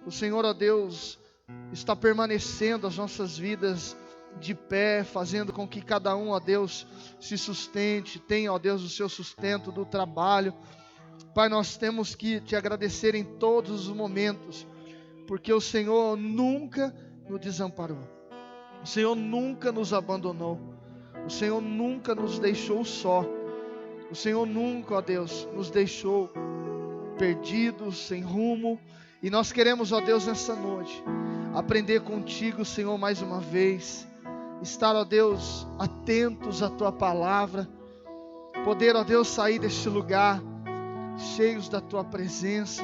O Senhor, ó Deus, está permanecendo as nossas vidas de pé, fazendo com que cada um, ó Deus, se sustente, tenha, ó Deus, o seu sustento do trabalho. Pai, nós temos que te agradecer em todos os momentos, porque o Senhor nunca nos desamparou, o Senhor nunca nos abandonou, o Senhor nunca nos deixou só, o Senhor nunca, ó Deus, nos deixou perdidos, sem rumo. E nós queremos, ó Deus, nessa noite, aprender contigo, Senhor, mais uma vez, estar, ó Deus, atentos à tua palavra, poder, ó Deus, sair deste lugar cheios da tua presença,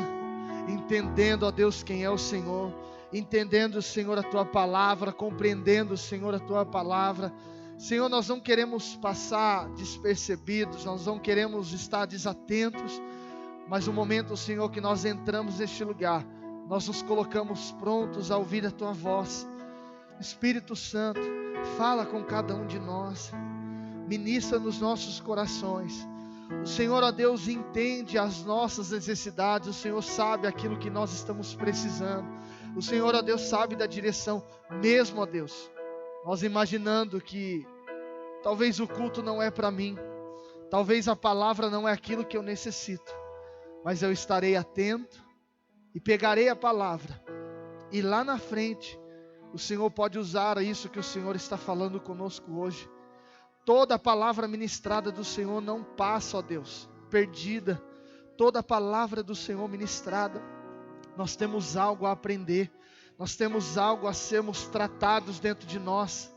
entendendo, ó Deus, quem é o Senhor, entendendo, Senhor, a tua palavra, compreendendo, Senhor, a tua palavra. Senhor, nós não queremos passar despercebidos, nós não queremos estar desatentos, mas no momento, Senhor, que nós entramos neste lugar, nós nos colocamos prontos a ouvir a tua voz. Espírito Santo, fala com cada um de nós, ministra nos nossos corações. O Senhor, ó Deus, entende as nossas necessidades, o Senhor sabe aquilo que nós estamos precisando, o Senhor, ó Deus, sabe da direção, mesmo, ó Deus, nós imaginando que talvez o culto não é para mim, talvez a palavra não é aquilo que eu necessito, mas eu estarei atento e pegarei a palavra, e lá na frente, o Senhor pode usar isso que o Senhor está falando conosco hoje. Toda a palavra ministrada do Senhor não passa, ó Deus, perdida. Toda a palavra do Senhor ministrada, nós temos algo a aprender, nós temos algo a sermos tratados dentro de nós.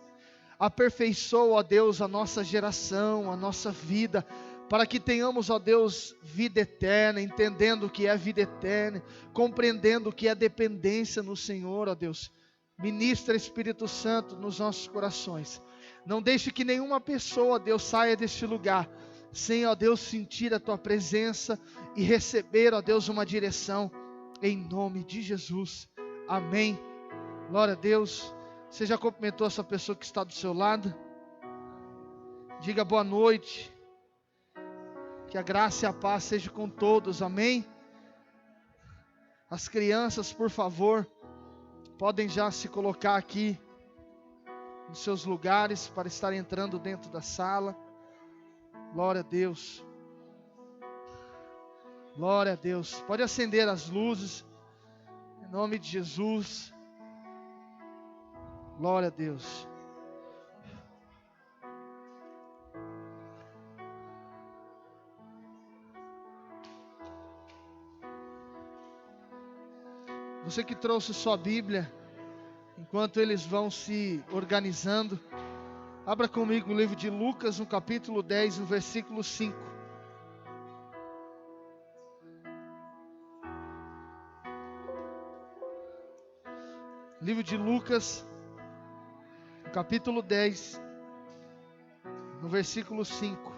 Aperfeiçoa, ó Deus, a nossa geração, a nossa vida, para que tenhamos, ó Deus, vida eterna, entendendo o que é vida eterna, compreendendo o que é dependência no Senhor, ó Deus. Ministra, Espírito Santo, nos nossos corações. Não deixe que nenhuma pessoa, Deus, saia deste lugar sem, ó Deus, sentir a tua presença e receber, ó Deus, uma direção, em nome de Jesus. Amém. Glória a Deus. Você já cumprimentou essa pessoa que está do seu lado? Diga boa noite. Que a graça e a paz sejam com todos. Amém. As crianças, por favor, podem já se colocar aqui nos seus lugares para estar entrando dentro da sala. Glória a Deus. Glória a Deus. Pode acender as luzes, em nome de Jesus. Glória a Deus. Você que trouxe sua Bíblia, enquanto eles vão se organizando, abra comigo o livro de Lucas, no capítulo 10, no versículo 5. Livro de Lucas, no capítulo 10, no versículo 5.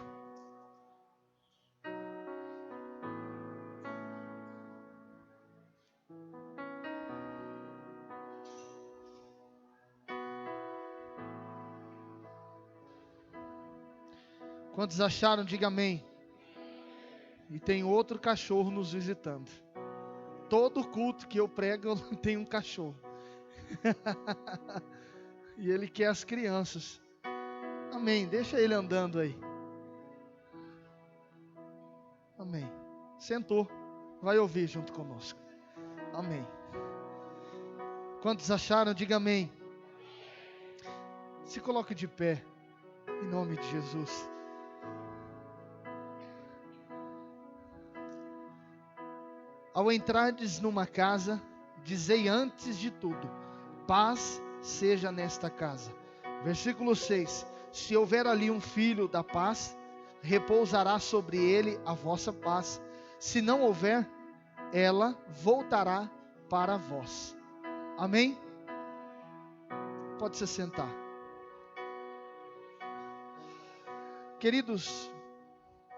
Quantos acharam? Diga amém. E tem outro cachorro nos visitando. Todo culto que eu prego tem um cachorro. E ele quer as crianças. Amém. Deixa ele andando aí. Amém. Sentou. Vai ouvir junto conosco. Amém. Quantos acharam? Diga amém. Se coloque de pé. Em nome de Jesus. Ao entrardes numa casa, dizei antes de tudo: paz seja nesta casa. Versículo 6. Se houver ali um filho da paz, repousará sobre ele a vossa paz. Se não houver, ela voltará para vós. Amém? Pode se sentar. Queridos,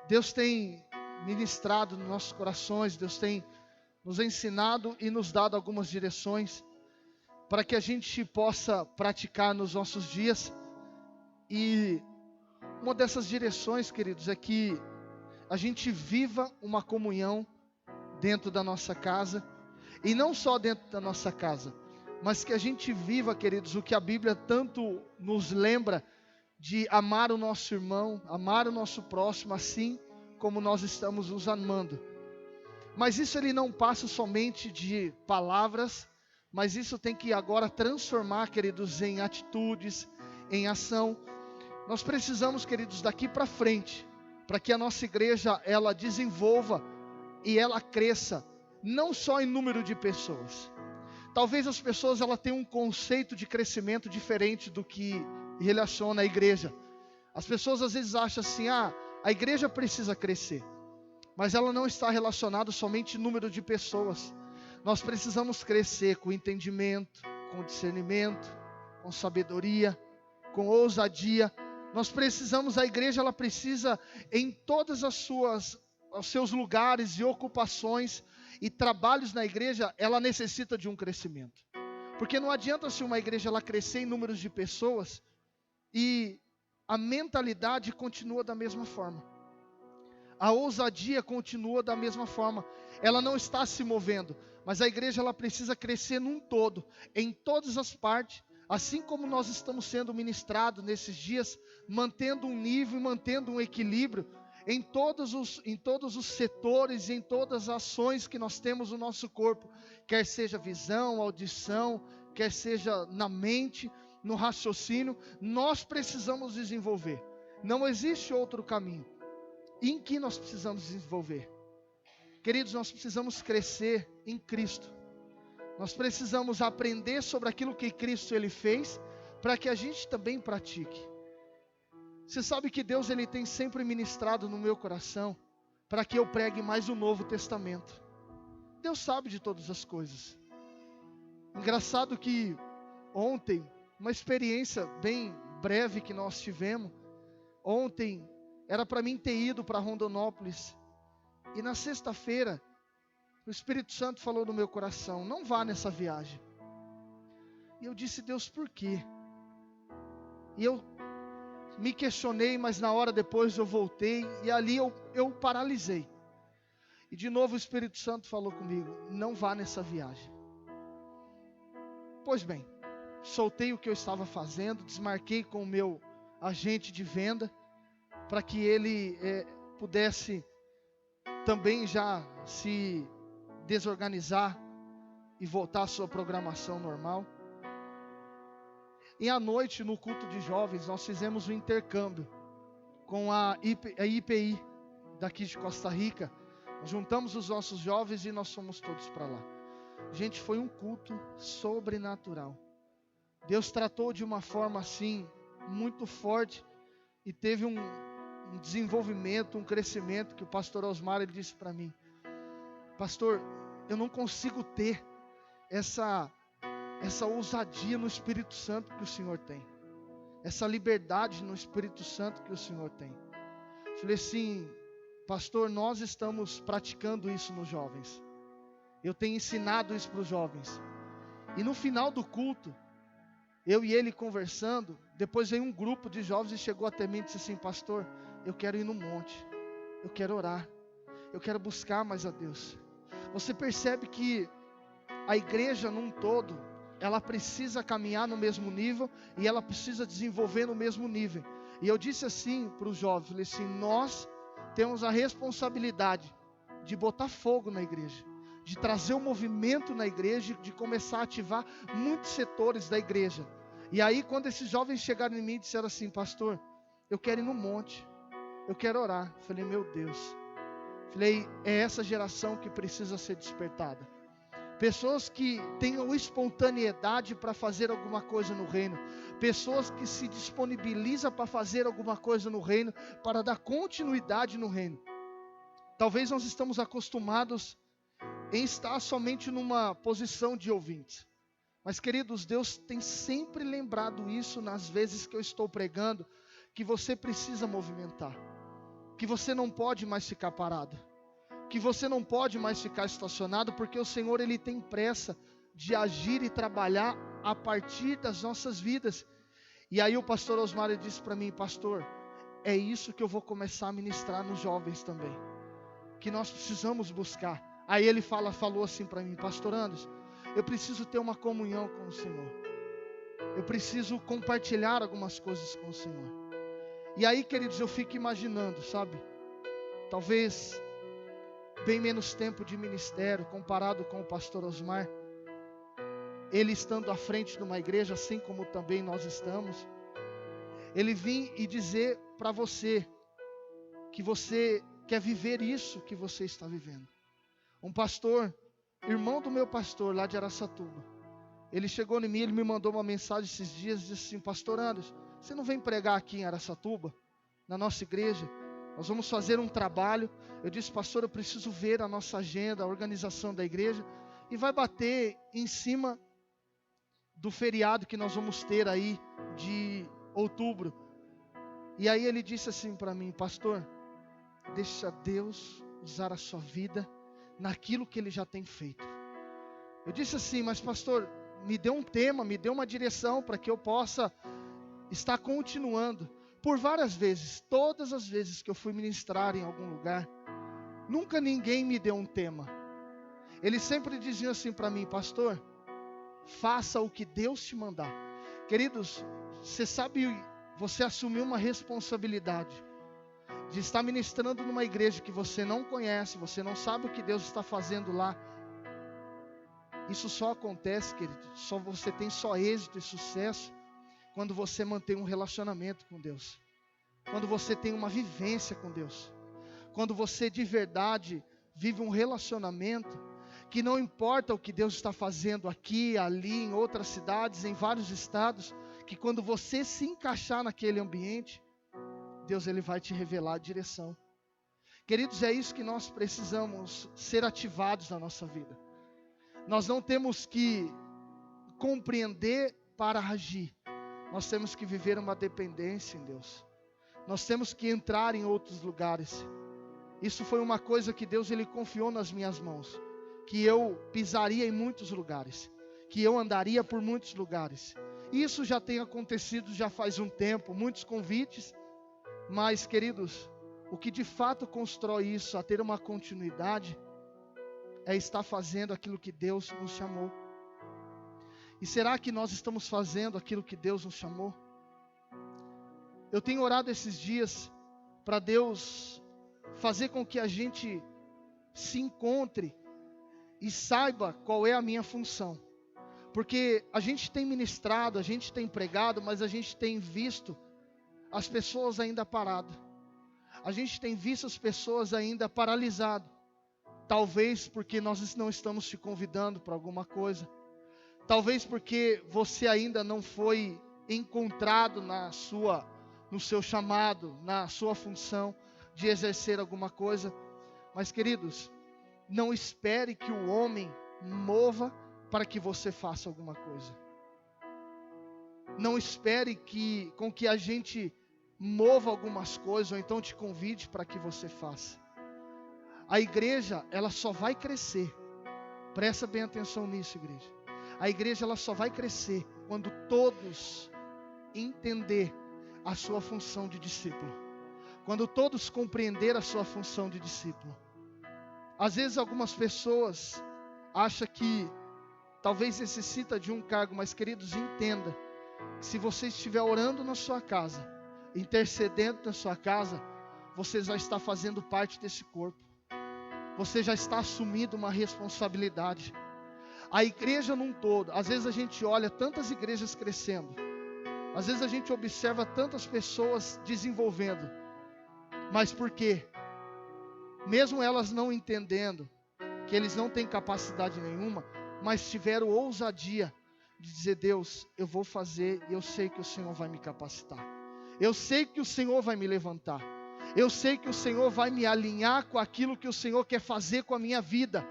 Deus tem ministrado nos nossos corações, Deus tem nos ensinado e nos dado algumas direções para que a gente possa praticar nos nossos dias. E uma dessas direções, queridos, é que a gente viva uma comunhão dentro da nossa casa E não só dentro da nossa casa, mas que a gente viva, queridos, o que a Bíblia tanto nos lembra, de amar o nosso irmão, amar o nosso próximo, assim como nós estamos nos amando. Mas isso ele não passa somente de palavras, mas isso tem que agora transformar, queridos, em atitudes, em ação. Nós precisamos, queridos, daqui para frente, para que a nossa igreja, ela desenvolva e ela cresça, não só em número de pessoas. Talvez as pessoas ela tenham um conceito de crescimento diferente do que relaciona a igreja. As pessoas às vezes acham assim, a igreja precisa crescer, mas ela não está relacionada somente em número de pessoas. Nós precisamos crescer com entendimento, com discernimento, com sabedoria, com ousadia. Nós precisamos, a igreja ela precisa em todas os seus lugares e ocupações e trabalhos na igreja, ela necessita de um crescimento. Porque não adianta se uma igreja ela crescer em números de pessoas e a mentalidade continua da mesma forma. A ousadia continua da mesma forma. Ela não está se movendo, mas a igreja ela precisa crescer num todo, em todas as partes, assim como nós estamos sendo ministrados nesses dias, mantendo um nível e mantendo um equilíbrio em todos os setores e em todas as ações que nós temos no nosso corpo, quer seja visão, audição, quer seja na mente, no raciocínio, nós precisamos desenvolver. Não existe outro caminho. Em que nós precisamos desenvolver? Queridos, nós precisamos crescer em Cristo. Nós precisamos aprender sobre aquilo que Cristo ele fez, para que a gente também pratique. Você sabe que Deus ele tem sempre ministrado no meu coração, para que eu pregue mais o Novo Testamento. Deus sabe de todas as coisas. Engraçado que ontem, uma experiência bem breve que nós tivemos, ontem era para mim ter ido para Rondonópolis, e na sexta-feira, o Espírito Santo falou no meu coração, não vá nessa viagem. E eu disse, Deus, por quê? E eu me questionei, mas na hora depois eu voltei, e ali eu paralisei. E de novo o Espírito Santo falou comigo, não vá nessa viagem. Pois bem, soltei o que eu estava fazendo, desmarquei com o meu agente de venda, para que ele pudesse também já se desorganizar e voltar à sua programação normal. E à noite, no culto de jovens, nós fizemos um intercâmbio com a IPI daqui de Costa Rica. Juntamos os nossos jovens e nós fomos todos para lá. Gente, foi um culto sobrenatural. Deus tratou de uma forma assim, muito forte, e teve um desenvolvimento, um crescimento, que o pastor Osmar ele disse para mim, pastor, eu não consigo ter essa ousadia no Espírito Santo que o Senhor tem, essa liberdade no Espírito Santo que o Senhor tem. Falei assim, pastor, nós estamos praticando isso nos jovens, eu tenho ensinado isso para os jovens, e no final do culto, eu e ele conversando, depois veio um grupo de jovens e chegou até mim e disse assim, pastor, eu quero ir no monte, eu quero orar, eu quero buscar mais a Deus. Você percebe que a igreja num todo, ela precisa caminhar no mesmo nível e ela precisa desenvolver no mesmo nível. E eu disse assim para os jovens, falei assim, nós temos a responsabilidade de botar fogo na igreja, de trazer um movimento na igreja, de começar a ativar muitos setores da igreja. E aí quando esses jovens chegaram em mim e disseram assim, pastor, eu quero ir no monte, eu quero orar. Falei, meu Deus. Falei, é essa geração que precisa ser despertada. Pessoas que tenham espontaneidade para fazer alguma coisa no reino. Pessoas que se disponibilizam para fazer alguma coisa no reino, para dar continuidade no reino. Talvez nós estamos acostumados em estar somente numa posição de ouvintes. Mas queridos, Deus tem sempre lembrado isso nas vezes que eu estou pregando, que você precisa movimentar, que você não pode mais ficar parado, que você não pode mais ficar estacionado, porque o Senhor ele tem pressa de agir e trabalhar a partir das nossas vidas. E aí o pastor Osmar disse para mim, pastor, é isso que eu vou começar a ministrar nos jovens também, que nós precisamos buscar Aí ele falou assim para mim: pastor Anderson, eu preciso ter uma comunhão com o Senhor. Eu preciso compartilhar algumas coisas com o Senhor. E aí, queridos, eu fico imaginando, sabe? Talvez bem menos tempo de ministério comparado com o pastor Osmar. Ele estando à frente de uma igreja, assim como também nós estamos. Ele vir e dizer para você que você quer viver isso que você está vivendo. Um pastor, irmão do meu pastor lá de Araçatuba, ele chegou em mim, ele me mandou uma mensagem esses dias, disse assim: pastor Anderson, você não vem pregar aqui em Araçatuba, na nossa igreja? Nós vamos fazer um trabalho. Eu disse: pastor, eu preciso ver a nossa agenda, a organização da igreja, e vai bater em cima do feriado que nós vamos ter aí de outubro. E aí ele disse assim para mim: pastor, deixa Deus usar a sua vida naquilo que Ele já tem feito. Eu disse assim: mas pastor, me dê um tema, me dê uma direção para que eu possa estar continuando. Por várias vezes, todas as vezes que eu fui ministrar em algum lugar, nunca ninguém me deu um tema. Eles sempre diziam assim para mim: pastor, faça o que Deus te mandar. Queridos, você sabe, você assumiu uma responsabilidade de estar ministrando numa igreja que você não conhece, você não sabe o que Deus está fazendo lá. Isso só acontece, querido, você tem só êxito e sucesso quando você mantém um relacionamento com Deus, quando você tem uma vivência com Deus, quando você de verdade vive um relacionamento, que não importa o que Deus está fazendo aqui, ali, em outras cidades, em vários estados, que quando você se encaixar naquele ambiente, Deus ele vai te revelar a direção. Queridos, é isso que nós precisamos ser ativados na nossa vida. Nós não temos que compreender para agir. Nós temos que viver uma dependência em Deus. Nós temos que entrar em outros lugares. Isso foi uma coisa que Deus ele confiou nas minhas mãos, que eu pisaria em muitos lugares, que eu andaria por muitos lugares. Isso já tem acontecido já faz um tempo, muitos convites. Mas, queridos, o que de fato constrói isso a ter uma continuidade é estar fazendo aquilo que Deus nos chamou. E será que nós estamos fazendo aquilo que Deus nos chamou? Eu tenho orado esses dias para Deus fazer com que a gente se encontre e saiba qual é a minha função. Porque a gente tem ministrado, a gente tem pregado, mas a gente tem visto as pessoas ainda paradas. A gente tem visto as pessoas ainda paralisadas. Talvez porque nós não estamos te convidando para alguma coisa. Talvez porque você ainda não foi encontrado no seu chamado, na sua função de exercer alguma coisa. Mas, queridos, não espere que o homem mova para que você faça alguma coisa. Não espere com que a gente mova algumas coisas, ou então te convide para que você faça. A igreja, ela só vai crescer. Presta bem atenção nisso, igreja. A igreja, ela só vai crescer quando todos entender a sua função de discípulo. Quando todos compreender a sua função de discípulo. Às vezes algumas pessoas acham que talvez necessita de um cargo, mas, queridos, entenda, se você estiver orando na sua casa, intercedendo na sua casa, você já está fazendo parte desse corpo. Você já está assumindo uma responsabilidade. A igreja num todo, às vezes a gente olha tantas igrejas crescendo, às vezes a gente observa tantas pessoas desenvolvendo, mas por quê? Mesmo elas não entendendo que eles não têm capacidade nenhuma, mas tiveram ousadia de dizer: Deus, eu vou fazer e eu sei que o Senhor vai me capacitar. Eu sei que o Senhor vai me levantar. Eu sei que o Senhor vai me alinhar com aquilo que o Senhor quer fazer com a minha vida.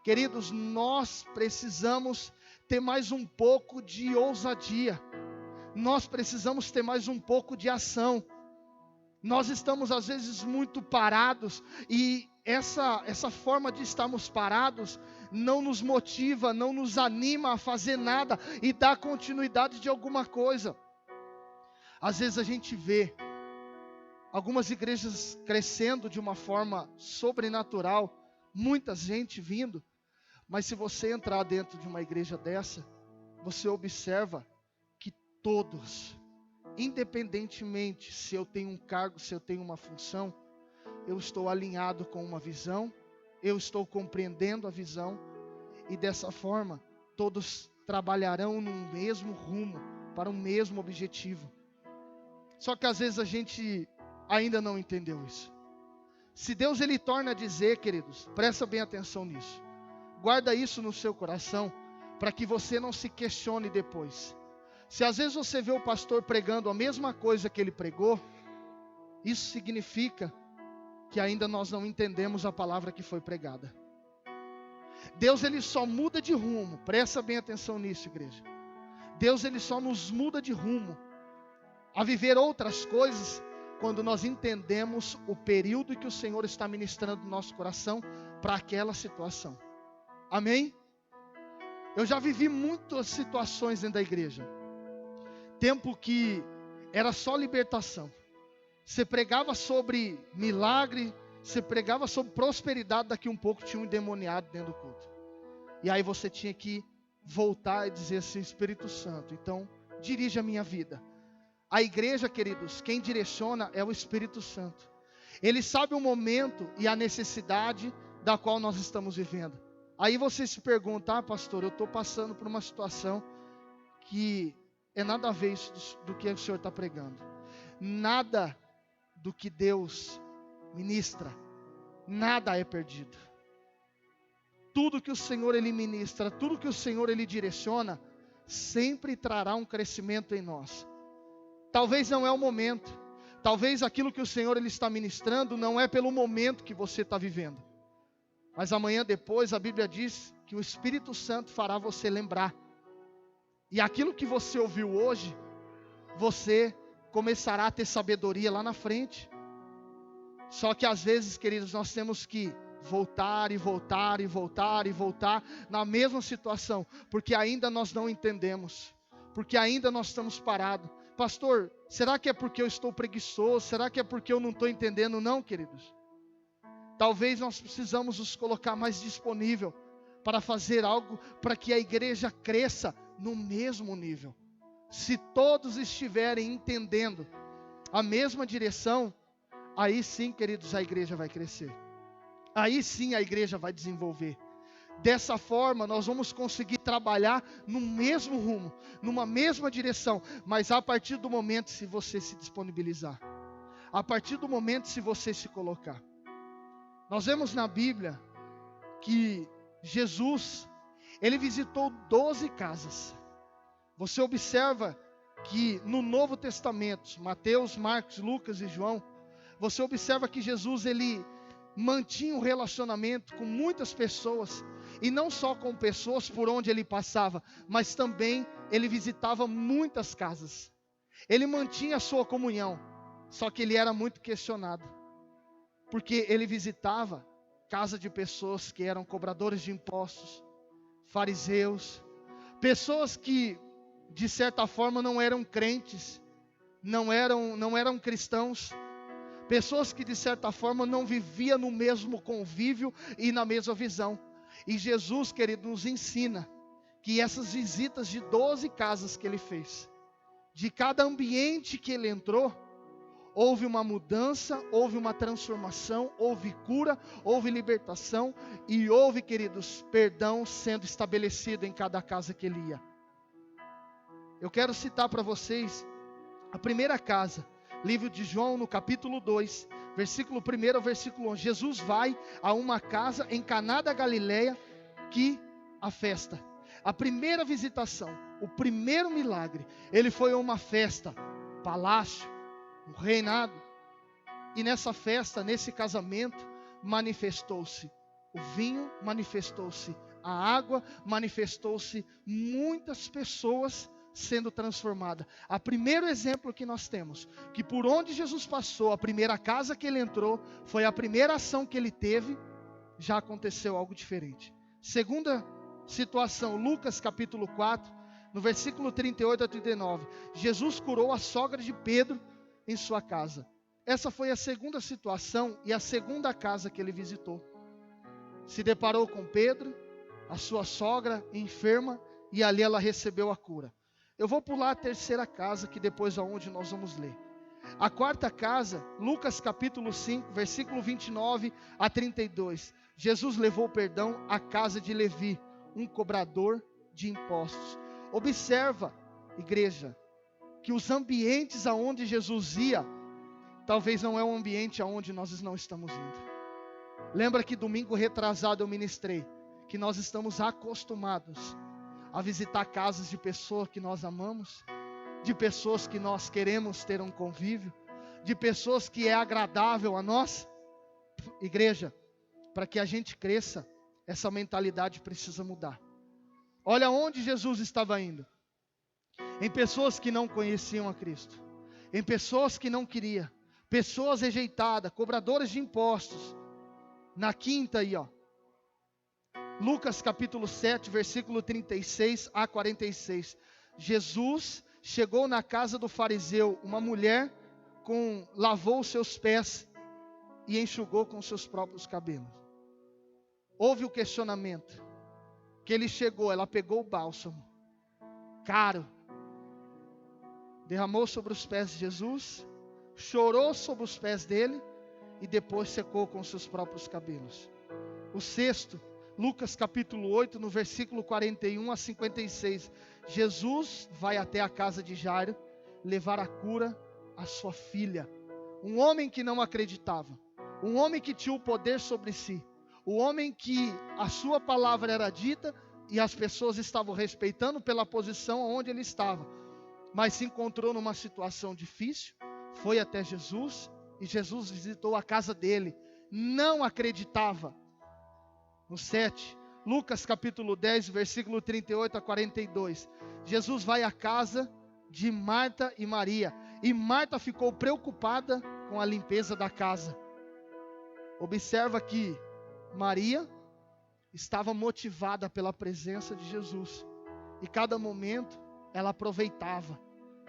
Queridos, nós precisamos ter mais um pouco de ousadia. Nós precisamos ter mais um pouco de ação. Nós estamos às vezes muito parados e essa forma de estarmos parados não nos motiva, não nos anima a fazer nada e dar continuidade de alguma coisa. Às vezes a gente vê algumas igrejas crescendo de uma forma sobrenatural, muita gente vindo, mas se você entrar dentro de uma igreja dessa, você observa que todos, independentemente se eu tenho um cargo, se eu tenho uma função, eu estou alinhado com uma visão, eu estou compreendendo a visão, e dessa forma, todos trabalharão no mesmo rumo, para o mesmo objetivo. Só que às vezes a gente ainda não entendeu isso. Se Deus ele torna a dizer, queridos, presta bem atenção nisso. Guarda isso no seu coração, para que você não se questione depois. Se às vezes você vê o pastor pregando a mesma coisa que ele pregou, isso significa que ainda nós não entendemos a palavra que foi pregada. Deus ele só muda de rumo, presta bem atenção nisso, igreja. Deus ele só nos muda de rumo a viver outras coisas quando nós entendemos o período que o Senhor está ministrando no nosso coração para aquela situação. Amém? Eu já vivi muitas situações dentro da igreja. Tempo que era só libertação. Você pregava sobre milagre, você pregava sobre prosperidade, daqui um pouco tinha um endemoniado dentro do culto. E aí você tinha que voltar e dizer assim, Espírito Santo, então dirige a minha vida. A igreja, queridos, quem direciona é o Espírito Santo. Ele sabe o momento e a necessidade da qual nós estamos vivendo. Aí você se pergunta, pastor, eu estou passando por uma situação que é nada a ver isso do que o senhor está pregando. Nada do que Deus ministra, nada é perdido. Tudo que o Senhor ele ministra, tudo que o Senhor ele direciona, sempre trará um crescimento em nós. Talvez não é o momento, talvez aquilo que o Senhor ele está ministrando não é pelo momento que você está vivendo. Mas amanhã depois a Bíblia diz que o Espírito Santo fará você lembrar. E aquilo que você ouviu hoje, você começará a ter sabedoria lá na frente. Só que às vezes, queridos, nós temos que voltar e voltar e voltar e voltar na mesma situação, porque ainda nós não entendemos, porque ainda nós estamos parados. Pastor, será que é porque eu estou preguiçoso? Será que é porque eu não estou entendendo? Não, queridos. Talvez nós precisamos nos colocar mais disponível para fazer algo para que a igreja cresça no mesmo nível. Se todos estiverem entendendo a mesma direção, aí sim, queridos, a igreja vai crescer. Aí sim a igreja vai desenvolver. Dessa forma nós vamos conseguir trabalhar no mesmo rumo, numa mesma direção, mas a partir do momento se você se disponibilizar, a partir do momento se você se colocar. Nós vemos na Bíblia que Jesus, ele visitou 12 casas. Você observa que no Novo Testamento, Mateus, Marcos, Lucas e João, você observa que Jesus, ele mantinha um relacionamento com muitas pessoas, e não só com pessoas por onde ele passava, mas também ele visitava muitas casas. Ele mantinha a sua comunhão, só que ele era muito questionado, porque ele visitava casa de pessoas que eram cobradores de impostos, fariseus, pessoas que de certa forma não eram crentes, não eram cristãos, pessoas que de certa forma não viviam no mesmo convívio e na mesma visão. E Jesus, querido, nos ensina que essas visitas de 12 casas que ele fez, de cada ambiente que ele entrou, houve uma mudança, houve uma transformação, houve cura, houve libertação e houve, queridos, perdão sendo estabelecido em cada casa que ele ia. Eu quero citar para vocês a primeira casa, livro de João, no capítulo 2, versículo 1 ao versículo 11. Jesus vai a uma casa em Caná da Galileia, que a festa, a primeira visitação, o primeiro milagre, ele foi a uma festa, palácio, um reinado. E nessa festa, nesse casamento, manifestou-se o vinho, manifestou-se a água, manifestou-se muitas pessoas sendo transformada. O primeiro exemplo que nós temos, que por onde Jesus passou, a primeira casa que ele entrou, foi a primeira ação que ele teve, já aconteceu algo diferente. Segunda situação, Lucas capítulo 4, no versículo 38 a 39, Jesus curou a sogra de Pedro em sua casa. Essa foi a segunda situação e a segunda casa que ele visitou. se deparou com Pedro, a sua sogra enferma, e ali ela recebeu a cura. Eu vou pular a terceira casa, que depois é onde nós vamos ler. A quarta casa, Lucas capítulo 5, versículo 29 a 32. Jesus levou perdão à casa de Levi, um cobrador de impostos. Observa, igreja, que os ambientes aonde Jesus ia, talvez não é um ambiente aonde nós não estamos indo. Lembra que domingo retrasado eu ministrei, que nós estamos acostumados a visitar casas de pessoas que nós amamos, de pessoas que nós queremos ter um convívio, de pessoas que é agradável a nós. Igreja, para que a gente cresça, essa mentalidade precisa mudar. Olha onde Jesus estava indo. Em pessoas que não conheciam a Cristo, em pessoas que não queriam, pessoas rejeitadas, cobradores de impostos. Na quinta aí, Lucas capítulo 7, versículo 36 a 46. Jesus chegou na casa do fariseu, uma mulher lavou os seus pés e enxugou com seus próprios cabelos. Houve o questionamento, que ele chegou, ela pegou o bálsamo, caro, derramou sobre os pés de Jesus, chorou sobre os pés dele, e depois secou com seus próprios cabelos. O sexto, Lucas capítulo 8, no versículo 41 a 56. Jesus vai até a casa de Jairo, levar a cura à sua filha. Um homem que não acreditava, um homem que tinha o poder sobre si, um homem que a sua palavra era dita, e as pessoas estavam respeitando pela posição onde ele estava, mas se encontrou numa situação difícil, foi até Jesus, e Jesus visitou a casa dele, não acreditava. No 7, Lucas capítulo 10, versículo 38 a 42, Jesus vai à casa de Marta e Maria, e Marta ficou preocupada com a limpeza da casa. Observa que Maria estava motivada pela presença de Jesus, e cada momento ela aproveitava,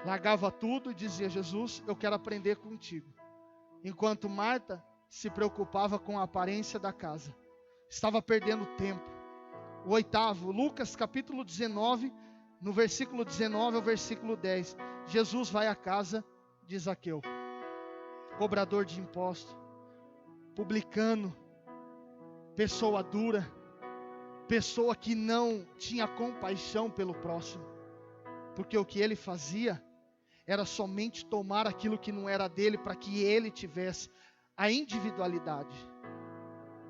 largava tudo e dizia: Jesus, eu quero aprender contigo. Enquanto Marta se preocupava com a aparência da casa, estava perdendo tempo. O oitavo, Lucas capítulo 19, no versículo 19 ao versículo 10, Jesus vai à casa de Zaqueu, cobrador de impostos, publicano, pessoa dura, pessoa que não tinha compaixão pelo próximo, porque o que ele fazia era somente tomar aquilo que não era dele, para que ele tivesse a individualidade,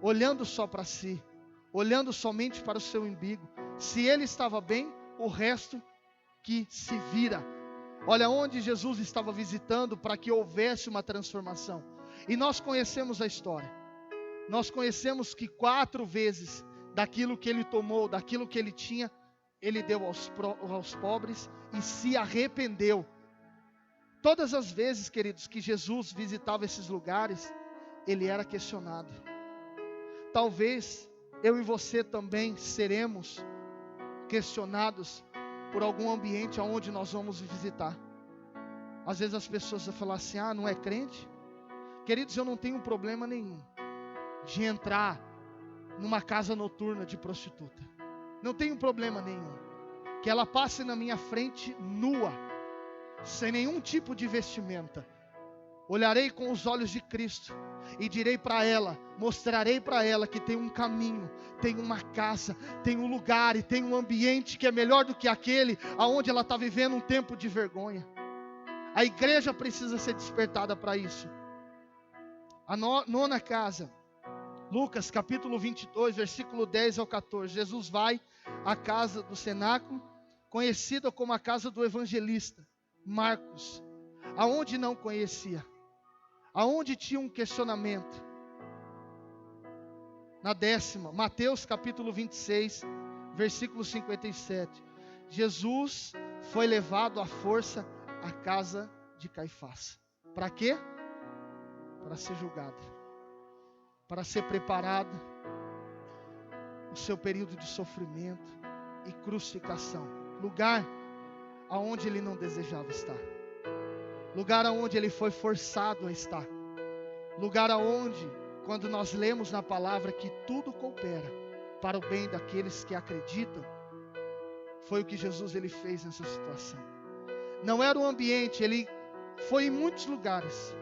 olhando só para si, olhando somente para o seu umbigo. Se ele estava bem, o resto que se vira. Olha onde Jesus estava visitando para que houvesse uma transformação. E nós conhecemos a história. Nós conhecemos que 4 vezes daquilo que ele tomou, daquilo que ele tinha, ele deu aos pobres e se arrependeu. Todas as vezes, queridos, que Jesus visitava esses lugares, ele era questionado. Talvez eu e você também seremos questionados por algum ambiente aonde nós vamos visitar. Às vezes as pessoas vão falar assim: não é crente? Queridos, eu não tenho problema nenhum de entrar numa casa noturna de prostituta. Não tenho problema nenhum que ela passe na minha frente nua, sem nenhum tipo de vestimenta. Olharei com os olhos de Cristo e direi para ela, mostrarei para ela que tem um caminho, tem uma casa, tem um lugar e tem um ambiente que é melhor do que aquele aonde ela está vivendo um tempo de vergonha. A igreja precisa ser despertada para isso. A nona casa, Lucas capítulo 22, versículo 10 ao 14. Jesus vai à casa do cenáculo, conhecida como a casa do evangelista Marcos, aonde não conhecia, aonde tinha um questionamento. Na 10ª, Mateus capítulo 26, versículo 57. Jesus foi levado à força à casa de Caifás. Para quê? Para ser julgado, para ser preparado o seu período de sofrimento e crucificação. Lugar aonde ele não desejava estar. Lugar aonde ele foi forçado a estar. Lugar aonde quando nós lemos na palavra que tudo coopera para o bem daqueles que acreditam, foi o que Jesus ele fez nessa situação. Não era o ambiente, ele foi em muitos lugares,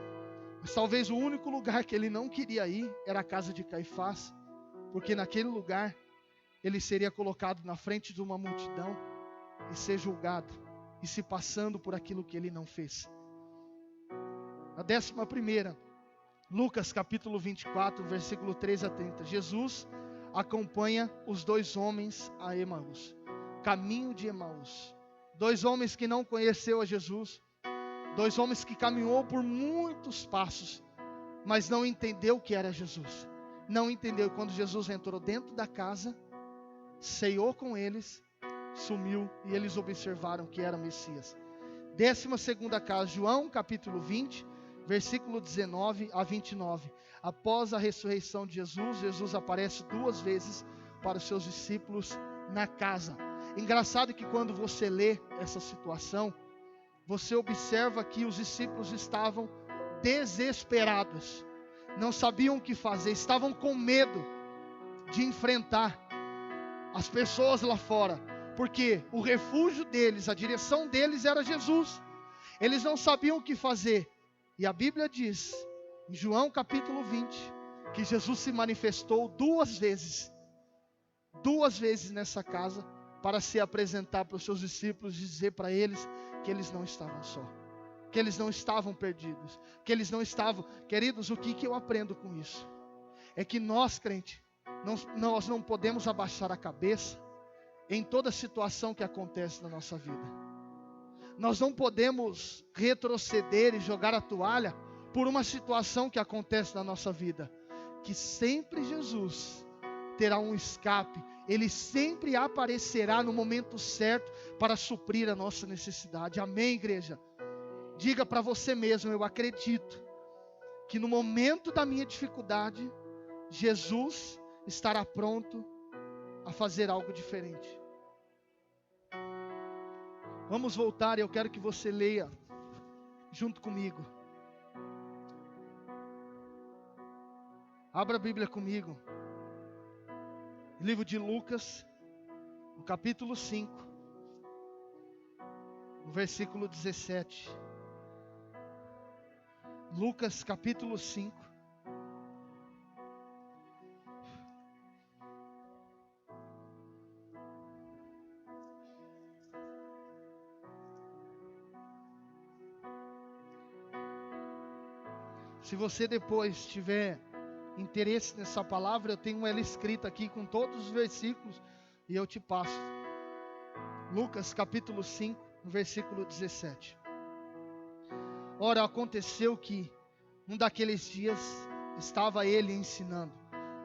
mas talvez o único lugar que ele não queria ir era a casa de Caifás, porque naquele lugar ele seria colocado na frente de uma multidão e ser julgado, e se passando por aquilo que ele não fez. A 11ª, Lucas capítulo 24, versículo 3 a 30. Jesus acompanha os 2 homens a Emaús, caminho de Emaús. 2 homens que não conheceu a Jesus, 2 homens que caminhou por muitos passos, mas não entendeu o que era Jesus. Não entendeu. Quando Jesus entrou dentro da casa, ceiou com eles, sumiu, e eles observaram que era o Messias. 12ª casa, João capítulo 20, versículo 19 a 29. Após a ressurreição de Jesus, Jesus aparece 2 vezes para os seus discípulos na casa. Engraçado que quando você lê essa situação, você observa que os discípulos estavam desesperados, não sabiam o que fazer, estavam com medo de enfrentar as pessoas lá fora, porque o refúgio deles, a direção deles era Jesus. Eles não sabiam o que fazer, e a Bíblia diz, em João capítulo 20, que Jesus se manifestou 2 vezes nessa casa, para se apresentar para os seus discípulos e dizer para eles que eles não estavam só, que eles não estavam perdidos, que eles não estavam... Queridos, o que eu aprendo com isso? É que nós, crente, nós não podemos abaixar a cabeça em toda situação que acontece na nossa vida. Nós não podemos retroceder e jogar a toalha por uma situação que acontece na nossa vida, que sempre Jesus terá um escape. Ele sempre aparecerá no momento certo para suprir a nossa necessidade. Amém, igreja? Diga para você mesmo: eu acredito que no momento da minha dificuldade, Jesus estará pronto a fazer algo diferente. Vamos voltar e eu quero que você leia junto comigo. Abra a Bíblia comigo. Livro de Lucas, no capítulo 5, no versículo 17. Lucas capítulo 5. Se você depois tiver interesse nessa palavra, eu tenho ela escrita aqui com todos os versículos e eu te passo. Lucas capítulo 5, versículo 17. Ora, aconteceu que um daqueles dias estava ele ensinando,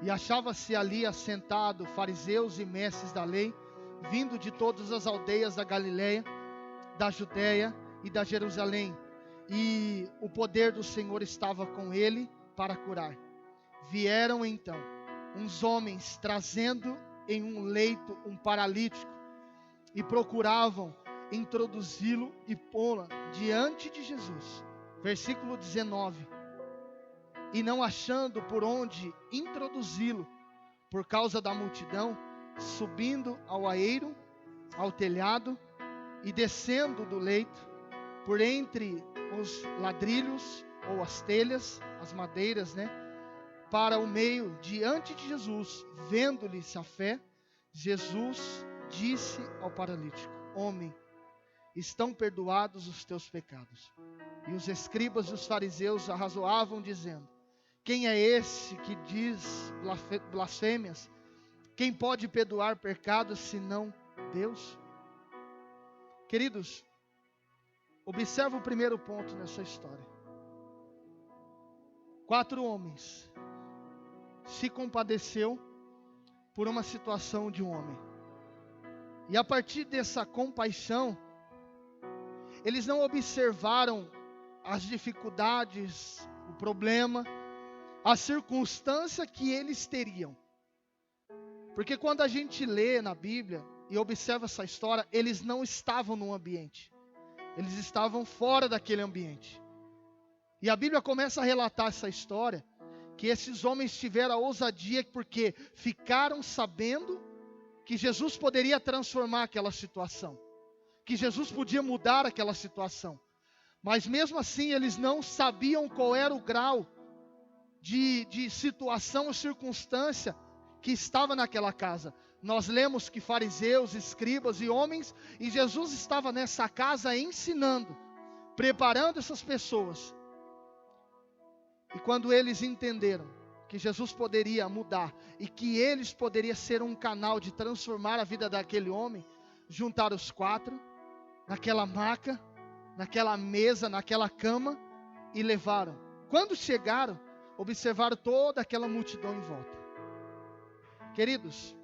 e achava-se ali assentado fariseus e mestres da lei, vindo de todas as aldeias da Galileia, da Judeia e da Jerusalém, e o poder do Senhor estava com ele para curar. Vieram então uns homens trazendo em um leito um paralítico, e procuravam introduzi-lo e pô-lo diante de Jesus. Versículo 19. E não achando por onde introduzi-lo, por causa da multidão, subindo ao aeiro, ao telhado, e descendo do leito, por entre os ladrilhos, ou as telhas, as madeiras, para o meio, diante de Jesus, vendo-lhe-se a fé, Jesus disse ao paralítico: homem, estão perdoados os teus pecados. E os escribas e os fariseus arrazoavam, dizendo: quem é esse que diz blasfêmias? Quem pode perdoar pecados senão Deus? Queridos, observa o primeiro ponto nessa história. 4 homens se compadeceu por uma situação de um homem. E a partir dessa compaixão, eles não observaram as dificuldades, o problema, a circunstância que eles teriam. Porque quando a gente lê na Bíblia e observa essa história, eles não estavam no ambiente. Eles estavam fora daquele ambiente. E a Bíblia começa a relatar essa história, que esses homens tiveram a ousadia porque ficaram sabendo que Jesus poderia transformar aquela situação, que Jesus podia mudar aquela situação. Mas mesmo assim eles não sabiam qual era o grau de situação ou circunstância que estava naquela casa. Nós lemos que fariseus, escribas e homens, e Jesus estava nessa casa ensinando, preparando essas pessoas. E quando eles entenderam que Jesus poderia mudar e que eles poderiam ser um canal de transformar a vida daquele homem, juntaram os 4 naquela maca, naquela mesa, naquela cama e levaram. Quando chegaram, observaram toda aquela multidão em volta. Queridos,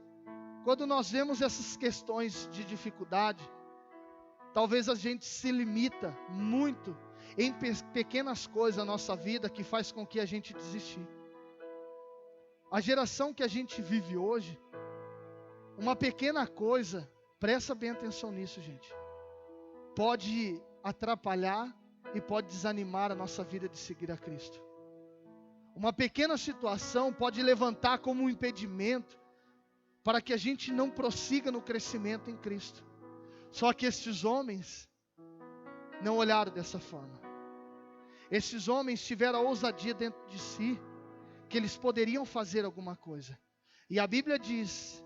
quando nós vemos essas questões de dificuldade, talvez a gente se limita muito em pequenas coisas na nossa vida que faz com que a gente desistir. A geração que a gente vive hoje, uma pequena coisa, presta bem atenção nisso, gente, pode atrapalhar e pode desanimar a nossa vida de seguir a Cristo. Uma pequena situação pode levantar como um impedimento para que a gente não prossiga no crescimento em Cristo. Só que esses homens não olharam dessa forma. Esses homens tiveram a ousadia dentro de si, que eles poderiam fazer alguma coisa. E a Bíblia diz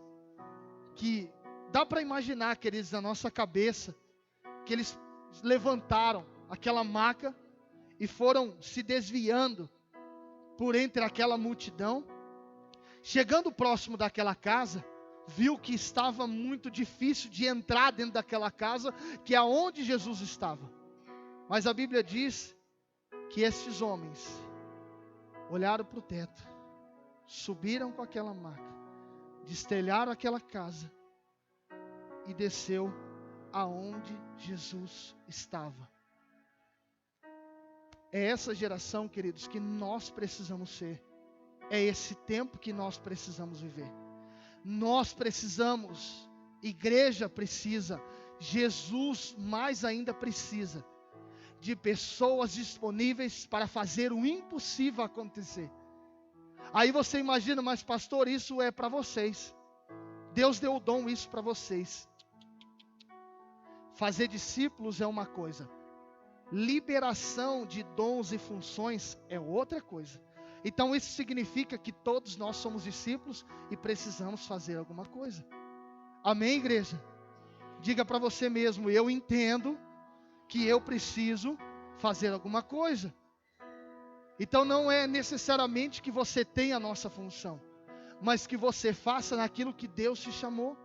que dá para imaginar, queridos, na nossa cabeça, que eles levantaram aquela maca e foram se desviando por entre aquela multidão. Chegando próximo daquela casa, viu que estava muito difícil de entrar dentro daquela casa, que é onde Jesus estava. Mas a Bíblia diz que esses homens olharam para o teto, subiram com aquela maca, destelharam aquela casa e desceu aonde Jesus estava. É essa geração, queridos, que nós precisamos ser. É esse tempo que nós precisamos viver. Nós precisamos, igreja precisa, Jesus mais ainda precisa de pessoas disponíveis para fazer o impossível acontecer. Aí você imagina, mas pastor, isso é para vocês. Deus deu o dom isso para vocês. Fazer discípulos é uma coisa. Liberação de dons e funções é outra coisa. Então isso significa que todos nós somos discípulos e precisamos fazer alguma coisa. Amém, igreja? Diga para você mesmo, eu entendo que eu preciso fazer alguma coisa. Então não é necessariamente que você tenha a nossa função, mas que você faça naquilo que Deus te chamou.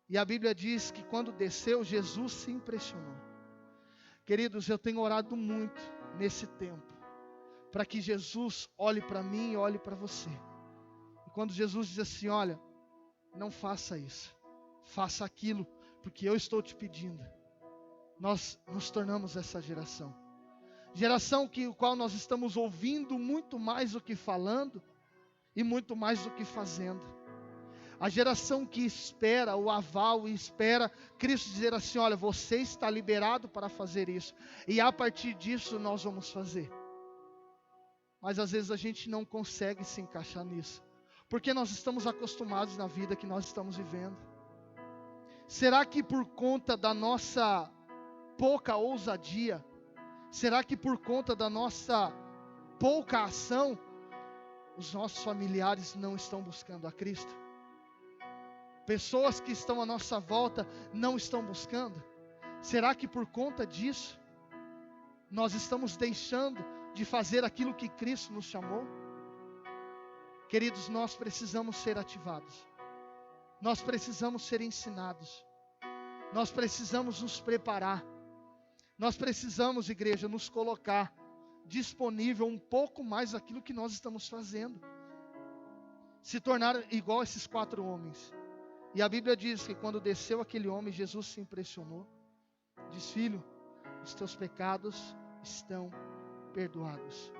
E a Bíblia diz que quando desceu, Jesus se impressionou. Queridos, eu tenho orado muito nesse tempo, para que Jesus olhe para mim e olhe para você. E quando Jesus diz assim, olha, não faça isso, faça aquilo, porque eu estou te pedindo. Nós nos tornamos essa geração. Geração que o qual nós estamos ouvindo muito mais do que falando e muito mais do que fazendo. A geração que espera o aval e espera Cristo dizer assim, olha, você está liberado para fazer isso. E a partir disso nós vamos fazer. Mas às vezes a gente não consegue se encaixar nisso. Porque nós estamos acostumados na vida que nós estamos vivendo. Será que por conta da nossa pouca ousadia, será que por conta da nossa pouca ação, os nossos familiares não estão buscando a Cristo? Pessoas que estão à nossa volta não estão buscando? Será que por conta disso, nós estamos deixando de fazer aquilo que Cristo nos chamou? Queridos, nós precisamos ser ativados. Nós precisamos ser ensinados. Nós precisamos nos preparar. Nós precisamos, igreja, nos colocar disponível um pouco mais daquilo que nós estamos fazendo. Se tornar igual a esses 4 homens. E a Bíblia diz que quando desceu aquele homem, Jesus se impressionou. Diz, filho, os teus pecados estão perdoados.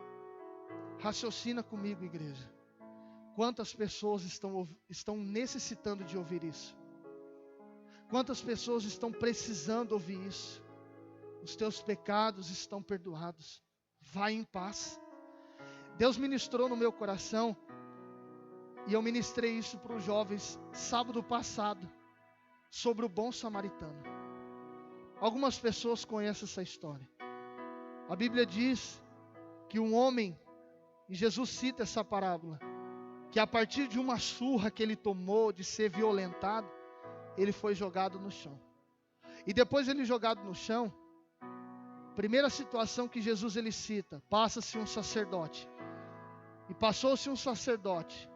Raciocina comigo, igreja. Quantas pessoas estão necessitando de ouvir isso? Quantas pessoas estão precisando ouvir isso? Os teus pecados estão perdoados. Vai em paz. Deus ministrou no meu coração, e eu ministrei isso para os jovens sábado passado, sobre o bom samaritano. Algumas pessoas conhecem essa história. A Bíblia diz que um homem, e Jesus cita essa parábola, que a partir de uma surra que ele tomou, de ser violentado, ele foi jogado no chão. E depois ele jogado no chão, primeira situação que Jesus ele cita, passa-se um sacerdote. E passou-se um sacerdote,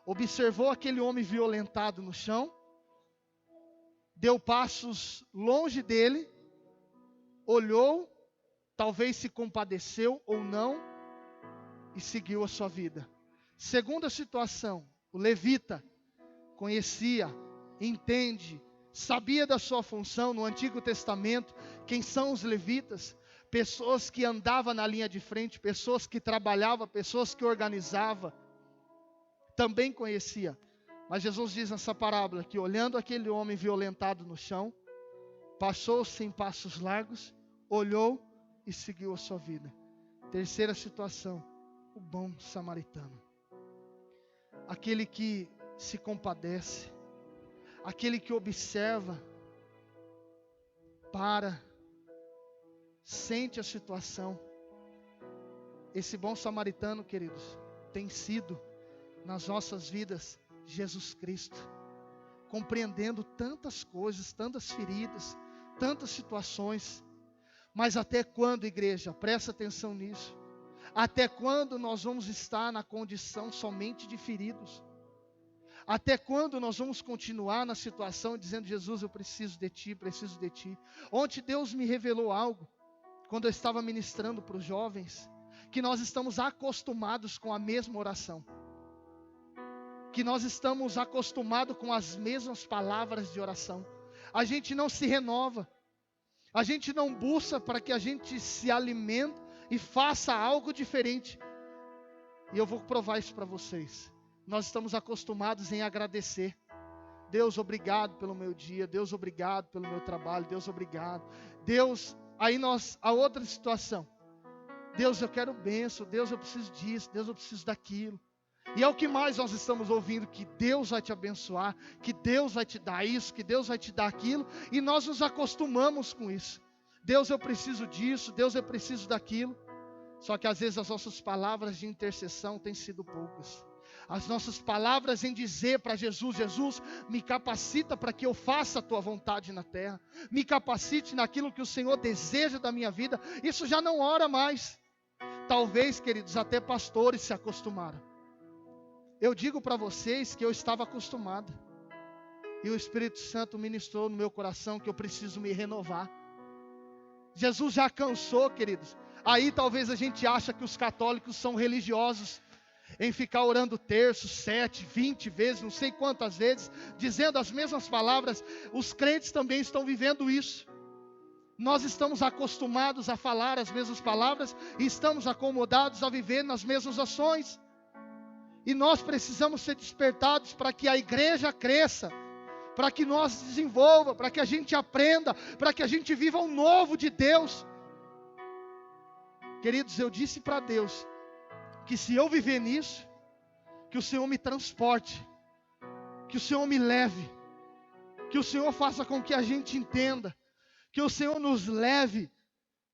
observou aquele homem violentado no chão, deu passos longe dele, olhou, talvez se compadeceu ou não, e seguiu a sua vida. Segunda situação, o levita conhecia, entende, sabia da sua função. No Antigo Testamento, quem são os levitas? Pessoas que andavam na linha de frente, pessoas que trabalhavam, pessoas que organizavam. Também conhecia. Mas Jesus diz nessa parábola que olhando aquele homem violentado no chão, passou-se em passos largos, olhou e seguiu a sua vida. Terceira situação, o bom samaritano. Aquele que se compadece, aquele que observa, para, sente a situação. Esse bom samaritano, queridos, tem sido nas nossas vidas Jesus Cristo, compreendendo tantas coisas, tantas feridas, tantas situações. Mas até quando, igreja? Presta atenção nisso. Até quando nós vamos estar na condição somente de feridos? Até quando nós vamos continuar na situação dizendo: Jesus, eu preciso de Ti, preciso de Ti? Ontem Deus me revelou algo, quando eu estava ministrando para os jovens, que nós estamos acostumados com a mesma oração, que nós estamos acostumados com as mesmas palavras de oração. A gente não se renova, a gente não busca para que a gente se alimente e faça algo diferente. E eu vou provar isso para vocês. Nós estamos acostumados em agradecer. Deus, obrigado pelo meu dia. Deus, obrigado pelo meu trabalho. Deus, obrigado. Deus, aí a outra situação. Deus, eu quero bênção. Deus, eu preciso disso. Deus, eu preciso daquilo. E é o que mais nós estamos ouvindo, que Deus vai te abençoar, que Deus vai te dar isso, que Deus vai te dar aquilo, e nós nos acostumamos com isso. Deus, eu preciso disso, Deus, eu preciso daquilo. Só que às vezes as nossas palavras de intercessão têm sido poucas. As nossas palavras em dizer para Jesus: Jesus, me capacita para que eu faça a Tua vontade na terra, me capacite naquilo que o Senhor deseja da minha vida, isso já não ora mais. Talvez, queridos, até pastores se acostumaram. Eu digo para vocês que eu estava acostumado, e o Espírito Santo ministrou no meu coração que eu preciso me renovar. Jesus já cansou, queridos. Aí talvez a gente acha que os católicos são religiosos, em ficar orando terço, 7, 20 vezes, não sei quantas vezes, dizendo as mesmas palavras. Os crentes também estão vivendo isso. Nós estamos acostumados a falar as mesmas palavras, e estamos acomodados a viver nas mesmas ações. E nós precisamos ser despertados para que a igreja cresça, para que nós desenvolva, para que a gente aprenda, para que a gente viva o novo de Deus. Queridos, eu disse para Deus, que se eu viver nisso, que o Senhor me transporte, que o Senhor me leve, que o Senhor faça com que a gente entenda, que o Senhor nos leve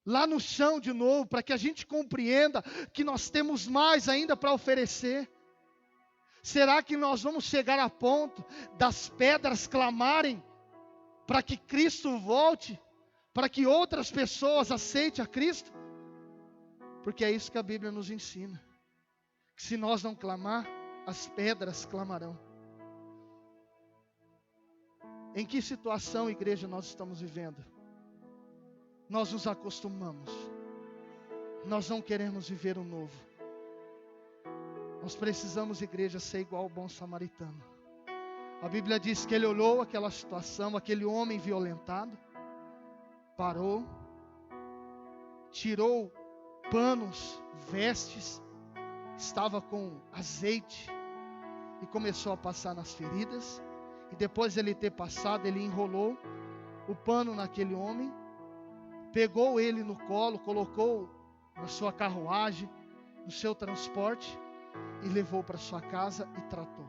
lá no chão de novo, para que a gente compreenda que nós temos mais ainda para oferecer. Será que nós vamos chegar a ponto das pedras clamarem para que Cristo volte, para que outras pessoas aceitem a Cristo? Porque é isso que a Bíblia nos ensina. Que se nós não clamar, as pedras clamarão. Em que situação, igreja, nós estamos vivendo? Nós nos acostumamos. Nós não queremos viver o novo. Nós precisamos, igreja, ser igual ao bom samaritano. A Bíblia diz que ele olhou aquela situação, aquele homem violentado, parou, tirou panos, vestes, estava com azeite e começou a passar nas feridas. E depois de ele ter passado, ele enrolou o pano naquele homem, pegou ele no colo, colocou na sua carruagem no seu transporte e levou para sua casa e tratou.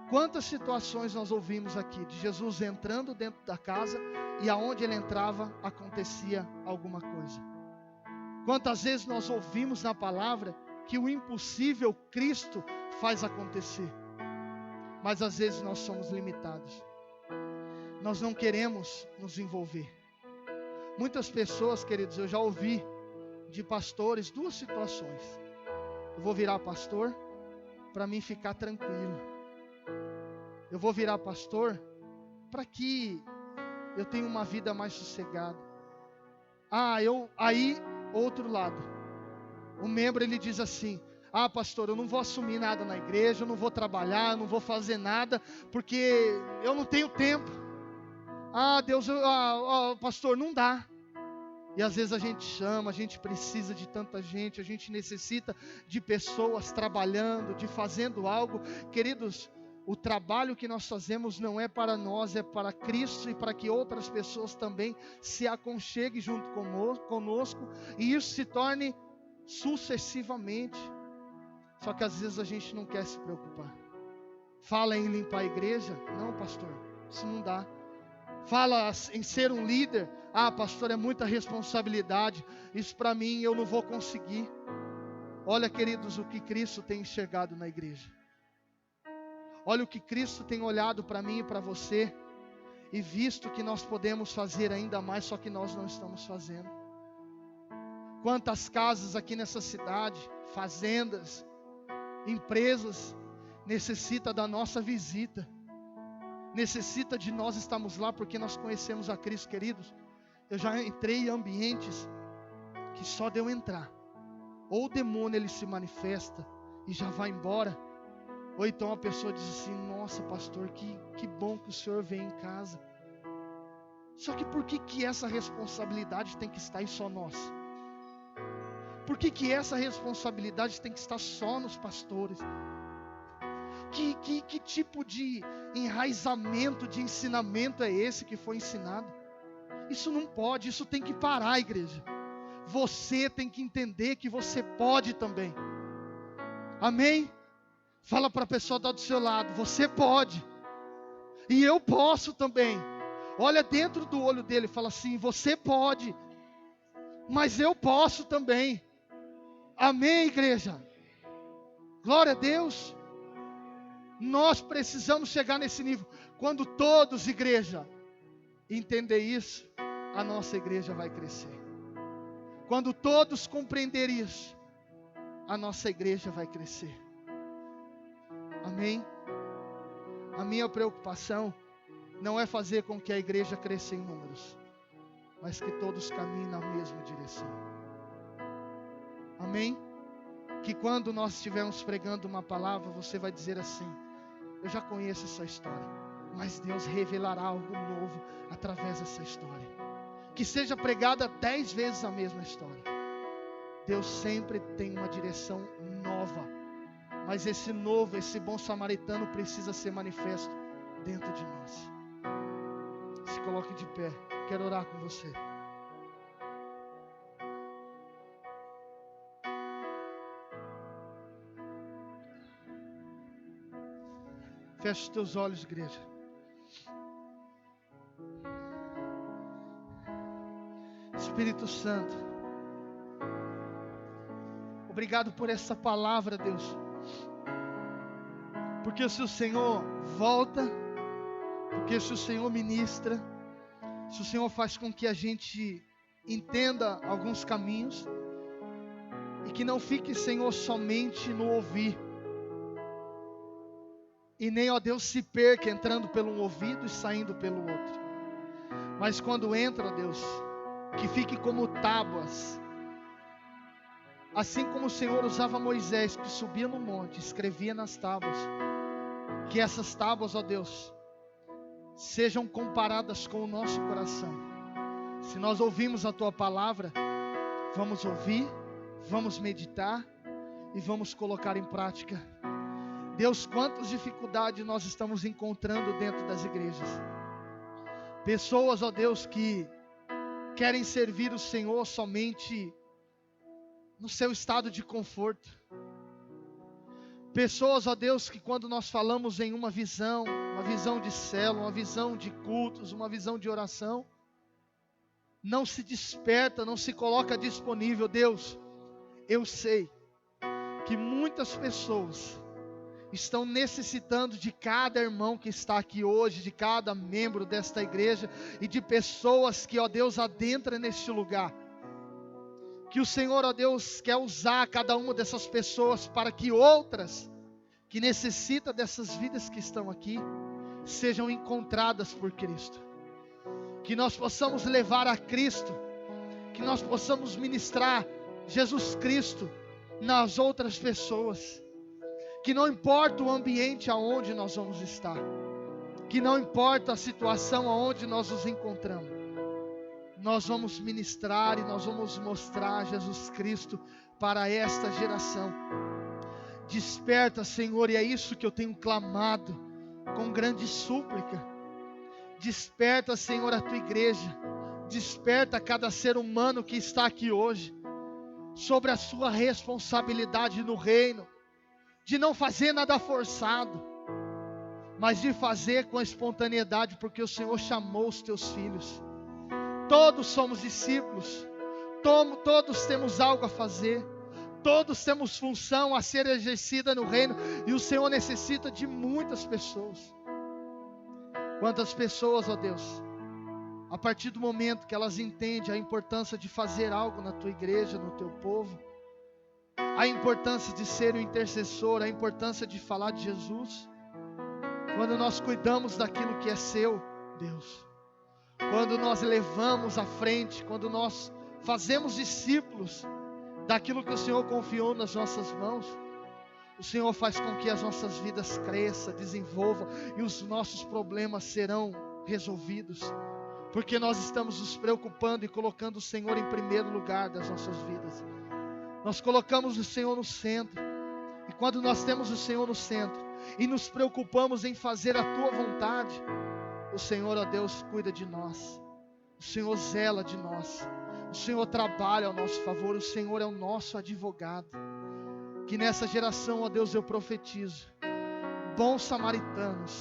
Quantas situações nós ouvimos aqui de Jesus entrando dentro da casa e aonde ele entrava acontecia alguma coisa. Quantas vezes nós ouvimos na palavra que o impossível Cristo faz acontecer. Mas às vezes nós somos limitados. Nós não queremos nos envolver. Muitas pessoas, queridos, eu já ouvi de pastores duas situações. Eu vou virar pastor para mim ficar tranquilo. Eu vou virar pastor para que eu tenha uma vida mais sossegada. Aí, outro lado. O membro, ele diz assim: pastor, eu não vou assumir nada na igreja, eu não vou trabalhar, eu não vou fazer nada, porque eu não tenho tempo. Deus, pastor, não dá. E às vezes a gente chama, a gente precisa de tanta gente, a gente necessita de pessoas trabalhando, de fazendo algo. Queridos, o trabalho que nós fazemos não é para nós, é para Cristo e para que outras pessoas também se aconcheguem junto conosco e isso se torne sucessivamente. Só que às vezes a gente não quer se preocupar. Fala em limpar a igreja? Não, pastor, isso não dá. Fala em ser um líder? Pastor, é muita responsabilidade, isso para mim eu não vou conseguir. Olha, queridos, o que Cristo tem enxergado na igreja. Olha o que Cristo tem olhado para mim e para você e visto que nós podemos fazer ainda mais, só que nós não estamos fazendo. Quantas casas aqui nessa cidade, fazendas, empresas, necessita da nossa visita, necessita de nós estarmos lá porque nós conhecemos a Cristo, queridos. Eu já entrei em ambientes que só de eu entrar, ou o demônio ele se manifesta e já vai embora, ou então a pessoa diz assim: nossa, pastor, que bom que o senhor vem em casa. Só que por que essa responsabilidade tem que estar em só nós? Por que essa responsabilidade tem que estar só nos pastores? Que tipo de enraizamento, de ensinamento é esse que foi ensinado? Isso não pode, isso tem que parar, igreja. Você tem que entender que você pode também. Amém? Fala para a pessoa que está do seu lado: você pode. E eu posso também. Olha dentro do olho dele e fala assim: você pode. Mas eu posso também. Amém, igreja? Glória a Deus. Nós precisamos chegar nesse nível. Quando todos, igreja, entender isso, a nossa igreja vai crescer. Quando todos compreender isso, a nossa igreja vai crescer. Amém? A minha preocupação não é fazer com que a igreja cresça em números, mas que todos caminhem na mesma direção. Amém? Que quando nós estivermos pregando uma palavra, você vai dizer assim: eu já conheço essa história, mas Deus revelará algo novo através dessa história. Que seja pregada 10 vezes a mesma história. Deus sempre tem uma direção nova. Mas esse novo, esse bom samaritano precisa ser manifesto dentro de nós. Se coloque de pé, quero orar com você. Feche os teus olhos, igreja. Espírito Santo, obrigado por essa palavra, Deus. Porque se o Senhor volta, porque se o Senhor ministra, se o Senhor faz com que a gente entenda alguns caminhos, e que não fique, Senhor, somente no ouvir, e nem, ó Deus, se perca entrando pelo um ouvido e saindo pelo outro, mas quando entra, ó Deus, que fique como tábuas, assim como o Senhor usava Moisés, que subia no monte, escrevia nas tábuas, que essas tábuas, ó Deus, sejam comparadas com o nosso coração. Se nós ouvimos a Tua palavra, vamos ouvir, vamos meditar e vamos colocar em prática. Deus, quantas dificuldades nós estamos encontrando dentro das igrejas. Pessoas, ó Deus, que querem servir o Senhor somente no seu estado de conforto. Pessoas, ó Deus, que quando nós falamos em uma visão de célula, uma visão de cultos, uma visão de oração, não se desperta, não se coloca disponível. Deus, eu sei que muitas pessoas estão necessitando de cada irmão que está aqui hoje, de cada membro desta igreja, e de pessoas que, ó Deus, adentram neste lugar. Que o Senhor, ó Deus, quer usar cada uma dessas pessoas para que outras que necessitam dessas vidas que estão aqui sejam encontradas por Cristo. Que nós possamos levar a Cristo, que nós possamos ministrar Jesus Cristo nas outras pessoas. Que não importa o ambiente aonde nós vamos estar, que não importa a situação aonde nós nos encontramos, nós vamos ministrar e nós vamos mostrar Jesus Cristo para esta geração. Desperta, Senhor, e é isso que eu tenho clamado com grande súplica. Desperta, Senhor, a tua igreja. Desperta cada ser humano que está aqui hoje sobre a sua responsabilidade no reino, de não fazer nada forçado, mas de fazer com a espontaneidade, porque o Senhor chamou os teus filhos. Todos somos discípulos, todos temos algo a fazer, todos temos função a ser exercida no reino, e o Senhor necessita de muitas pessoas. Quantas pessoas, ó Deus, a partir do momento que elas entendem a importância de fazer algo na tua igreja, no teu povo, a importância de ser o intercessor, a importância de falar de Jesus, quando nós cuidamos daquilo que é seu, Deus, quando nós levamos à frente, quando nós fazemos discípulos daquilo que o Senhor confiou nas nossas mãos, o Senhor faz com que as nossas vidas cresçam, desenvolvam, e os nossos problemas serão resolvidos, porque nós estamos nos preocupando e colocando o Senhor em primeiro lugar das nossas vidas. Nós colocamos o Senhor no centro, e quando nós temos o Senhor no centro, e nos preocupamos em fazer a tua vontade, o Senhor, ó Deus, cuida de nós, o Senhor zela de nós, o Senhor trabalha ao nosso favor, o Senhor é o nosso advogado. Que nessa geração, ó Deus, eu profetizo, bons samaritanos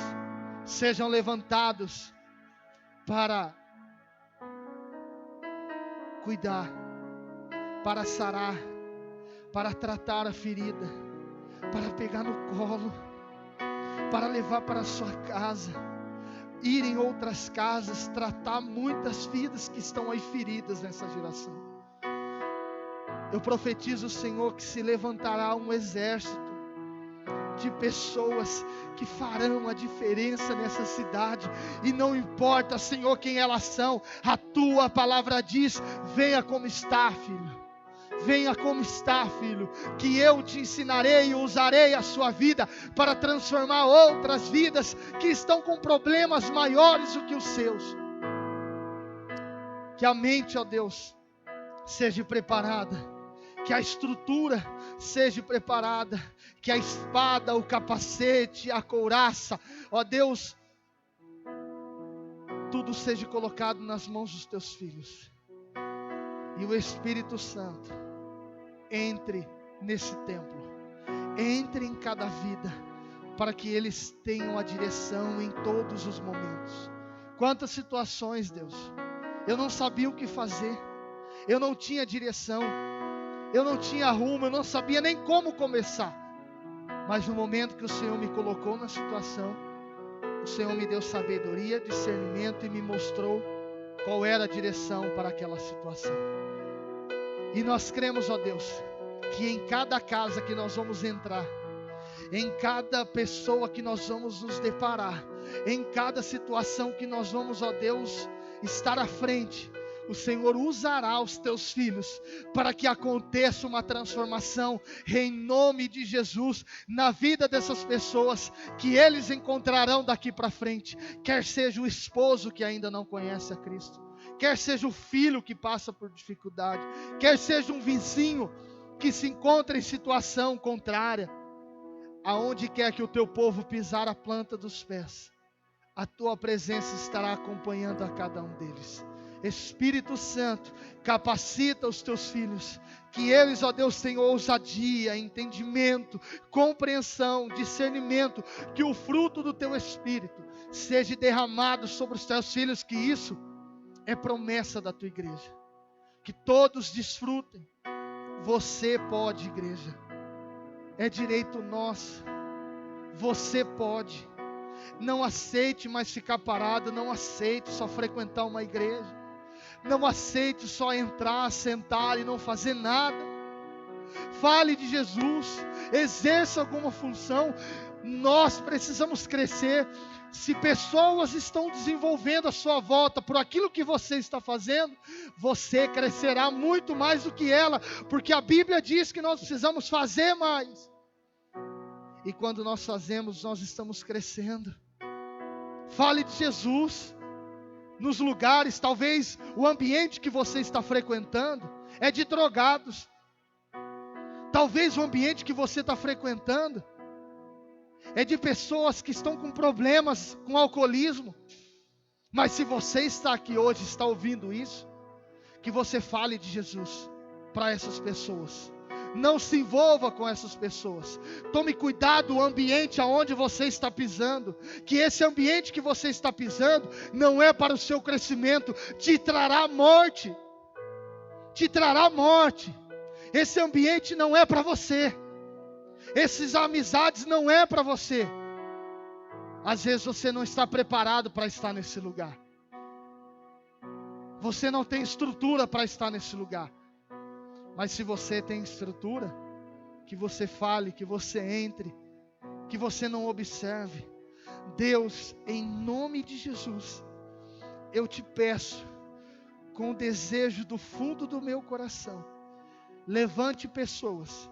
sejam levantados para cuidar, para sarar, para tratar a ferida, para pegar no colo, para levar para a sua casa, ir em outras casas, tratar muitas vidas que estão aí feridas nessa geração. Eu profetizo, Senhor, que se levantará um exército de pessoas que farão a diferença nessa cidade, e não importa, Senhor, quem elas são, a tua palavra diz: venha como está, filho. Venha como está, filho, que eu te ensinarei e usarei a sua vida para transformar outras vidas que estão com problemas maiores do que os seus. Que a mente, ó Deus, seja preparada, que a estrutura seja preparada, que a espada, o capacete, a couraça, ó Deus, tudo seja colocado nas mãos dos teus filhos, e o Espírito Santo entre nesse templo, entre em cada vida, para que eles tenham a direção em todos os momentos. Quantas situações, Deus, eu não sabia o que fazer, eu não tinha direção, eu não tinha rumo, eu não sabia nem como começar, mas no momento que o Senhor me colocou na situação, o Senhor me deu sabedoria, discernimento e me mostrou qual era a direção para aquela situação. E nós cremos, ó Deus, que em cada casa que nós vamos entrar, em cada pessoa que nós vamos nos deparar, em cada situação que nós vamos, ó Deus, estar à frente, o Senhor usará os teus filhos para que aconteça uma transformação em nome de Jesus na vida dessas pessoas, que eles encontrarão daqui para frente, quer seja o esposo que ainda não conhece a Cristo, quer seja o filho que passa por dificuldade, quer seja um vizinho que se encontra em situação contrária, aonde quer que o teu povo pisar a planta dos pés, a tua presença estará acompanhando a cada um deles. Espírito Santo, capacita os teus filhos, que eles, ó Deus, tenham ousadia, entendimento, compreensão, discernimento, que o fruto do teu Espírito seja derramado sobre os teus filhos, que isso é promessa da tua igreja, que todos desfrutem. Você pode, igreja, é direito nosso, você pode. Não aceite mais ficar parado, não aceite só frequentar uma igreja, não aceite só entrar, sentar e não fazer nada. Fale de Jesus, exerça alguma função. Nós precisamos crescer. Se pessoas estão desenvolvendo a sua volta por aquilo que você está fazendo, você crescerá muito mais do que ela, porque a Bíblia diz que nós precisamos fazer mais. E quando nós fazemos, nós estamos crescendo. Fale de Jesus nos lugares. Talvez o ambiente que você está frequentando é de drogados. Talvez o ambiente que você está frequentando é de pessoas que estão com problemas com alcoolismo. Mas se você está aqui hoje, está ouvindo isso, que você fale de Jesus para essas pessoas. Não se envolva com essas pessoas. Tome cuidado do ambiente aonde você está pisando. Que esse ambiente que você está pisando não é para o seu crescimento. Te trará morte. Te trará morte. Esse ambiente não é para você. Essas amizades não é para você. Às vezes você não está preparado para estar nesse lugar. Você não tem estrutura para estar nesse lugar. Mas se você tem estrutura, que você fale, que você entre, que você não observe. Deus, em nome de Jesus, eu te peço, com o desejo do fundo do meu coração, levante pessoas,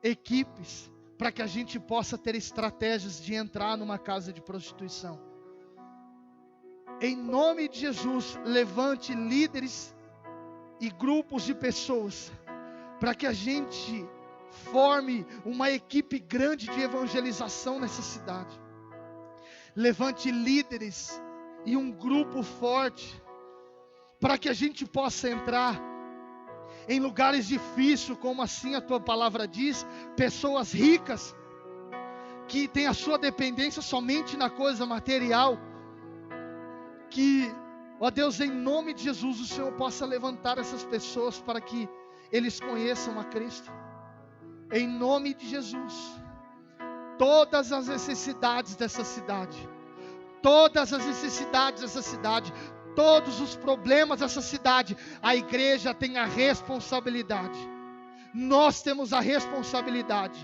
equipes, para que a gente possa ter estratégias de entrar numa casa de prostituição. Em nome de Jesus, levante líderes e grupos de pessoas, para que a gente forme uma equipe grande de evangelização nessa cidade. Levante líderes e um grupo forte, para que a gente possa entrar em lugares difíceis, como assim a tua palavra diz, pessoas ricas, que têm a sua dependência somente na coisa material, que, ó Deus, em nome de Jesus, o Senhor possa levantar essas pessoas para que eles conheçam a Cristo. Em nome de Jesus, todas as necessidades dessa cidade, todas as necessidades dessa cidade, todos os problemas dessa cidade, a igreja tem a responsabilidade. Nós temos a responsabilidade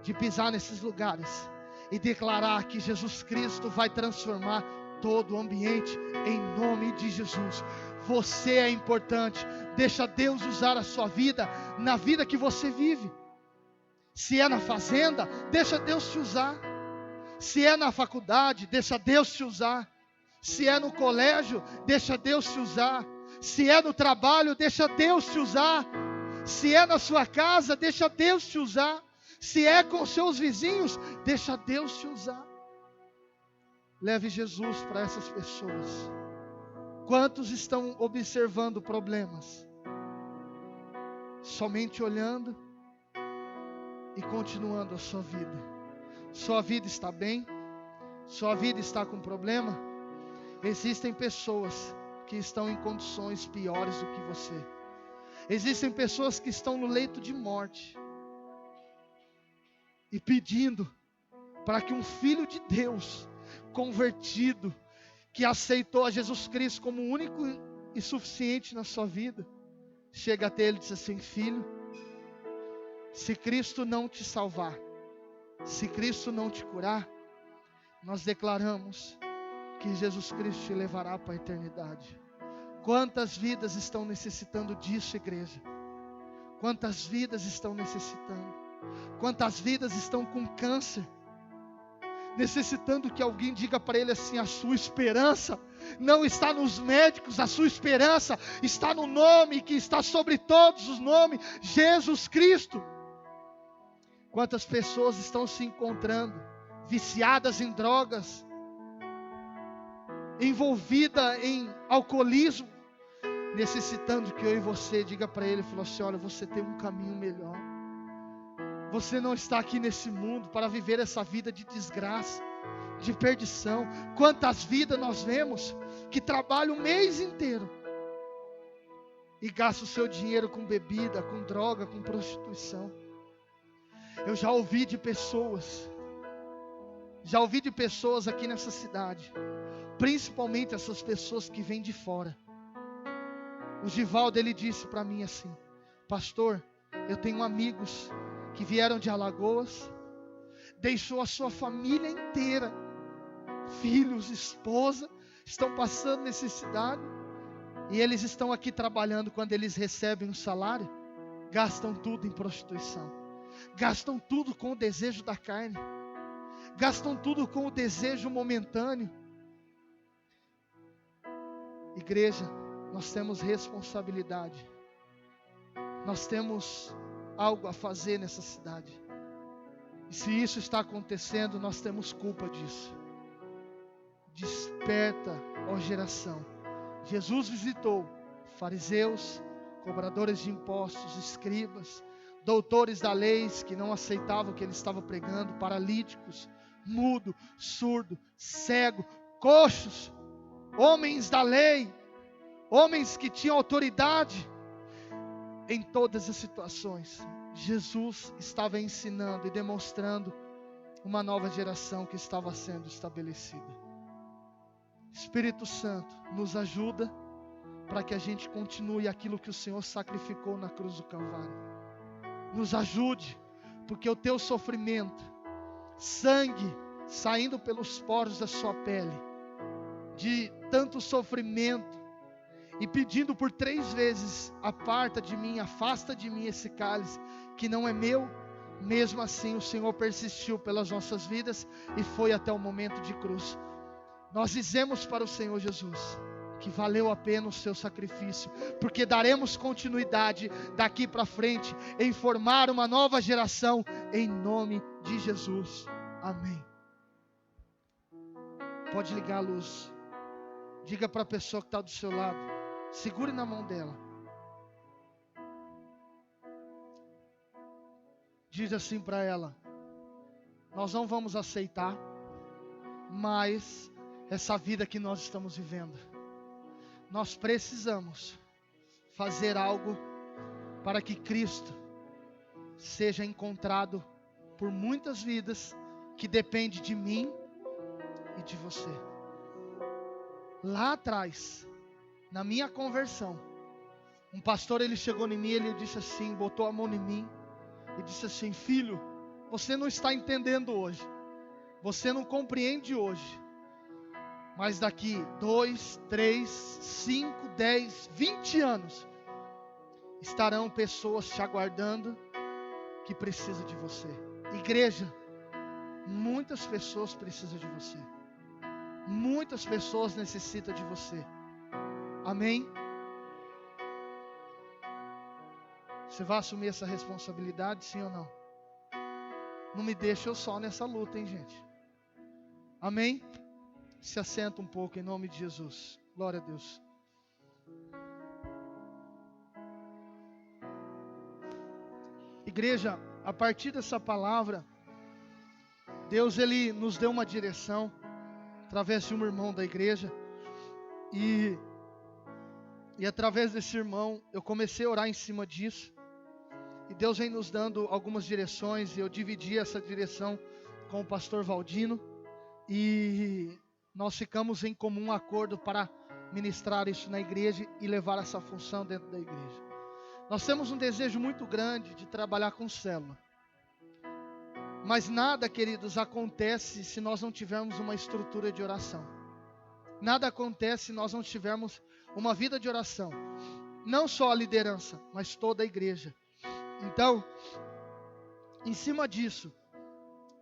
de pisar nesses lugares e declarar que Jesus Cristo vai transformar todo o ambiente em nome de Jesus. Você é importante. Deixa Deus usar a sua vida na vida que você vive. Se é na fazenda, deixa Deus te usar. Se é na faculdade, deixa Deus te usar. Se é no colégio, deixa Deus te usar. Se é no trabalho, deixa Deus te usar. Se é na sua casa, deixa Deus te usar. Se é com seus vizinhos, deixa Deus te usar. Leve Jesus para essas pessoas. Quantos estão observando problemas? Somente olhando e continuando a sua vida. Sua vida está bem? Sua vida está com problema? Existem pessoas que estão em condições piores do que você. Existem pessoas que estão no leito de morte e pedindo para que um filho de Deus convertido, que aceitou a Jesus Cristo como único e suficiente na sua vida, chega até ele e diz assim: filho, se Cristo não te salvar, se Cristo não te curar, nós declaramos que Jesus Cristo te levará para a eternidade. Quantas vidas estão necessitando disso, igreja? Quantas vidas estão necessitando? Quantas vidas estão com câncer, necessitando que alguém diga para ele assim: a sua esperança não está nos médicos, a sua esperança está no nome que está sobre todos os nomes, Jesus Cristo. Quantas pessoas estão se encontrando viciadas em drogas, envolvida em alcoolismo, necessitando que eu e você diga para Ele, falou assim, olha, você tem um caminho melhor. Você não está aqui nesse mundo para viver essa vida de desgraça, de perdição. Quantas vidas nós vemos que trabalham o mês inteiro e gastam o seu dinheiro com bebida, com droga, com prostituição. Eu já ouvi de pessoas aqui nessa cidade, principalmente essas pessoas que vêm de fora. O Givaldo, ele disse para mim assim, pastor, eu tenho amigos que vieram de Alagoas, deixou a sua família inteira, filhos, esposa, estão passando necessidade, e eles estão aqui trabalhando. Quando eles recebem um salário, gastam tudo em prostituição, gastam tudo com o desejo da carne, gastam tudo com o desejo momentâneo. Igreja, nós temos responsabilidade, nós temos algo a fazer nessa cidade, e se isso está acontecendo, nós temos culpa disso. Desperta, ó geração. Jesus visitou fariseus, cobradores de impostos, escribas, doutores da lei que não aceitavam o que ele estava pregando, paralíticos, mudo, surdo, cego, coxos, homens da lei, homens que tinham autoridade. Em todas as situações, Jesus estava ensinando e demonstrando uma nova geração que estava sendo estabelecida. Espírito Santo, nos ajuda para que a gente continue aquilo que o Senhor sacrificou na cruz do Calvário. Nos ajude, porque o teu sofrimento, sangue saindo pelos poros da sua pele, de tanto sofrimento, e pedindo por 3 vezes, aparta de mim, afasta de mim esse cálice, que não é meu. Mesmo assim o Senhor persistiu pelas nossas vidas, e foi até o momento de cruz. Nós dizemos para o Senhor Jesus, que valeu a pena o seu sacrifício, porque daremos continuidade daqui para frente, em formar uma nova geração, em nome de Jesus, amém. Pode ligar a luz, diga para a pessoa que está do seu lado, segure na mão dela, diz assim para ela, nós não vamos aceitar mais essa vida que nós estamos vivendo. Nós precisamos fazer algo para que Cristo seja encontrado por muitas vidas que depende de mim e de você. Lá atrás, na minha conversão, um pastor, ele chegou em mim, ele disse assim, botou a mão em mim e disse assim, filho, você não está entendendo hoje, você não compreende hoje, mas daqui 2, 3, 5, 10, 20 anos, estarão pessoas te aguardando que precisam de você. Igreja, muitas pessoas precisam de você. Muitas pessoas necessitam de você. Amém? Você vai assumir essa responsabilidade, sim ou não? Não me deixa eu só nessa luta, hein, gente? Amém? Se assenta um pouco em nome de Jesus. Glória a Deus. Igreja, a partir dessa palavra, Deus, ele nos deu uma direção através de um irmão da igreja, e através desse irmão eu comecei a orar em cima disso, e Deus vem nos dando algumas direções, e eu dividi essa direção com o pastor Valdino, e nós ficamos em comum acordo para ministrar isso na igreja e levar essa função dentro da igreja. Nós temos um desejo muito grande de trabalhar com célula, mas nada, queridos, acontece se nós não tivermos uma estrutura de oração. Nada acontece se nós não tivermos uma vida de oração. Não só a liderança, mas toda a igreja. Então, em cima disso,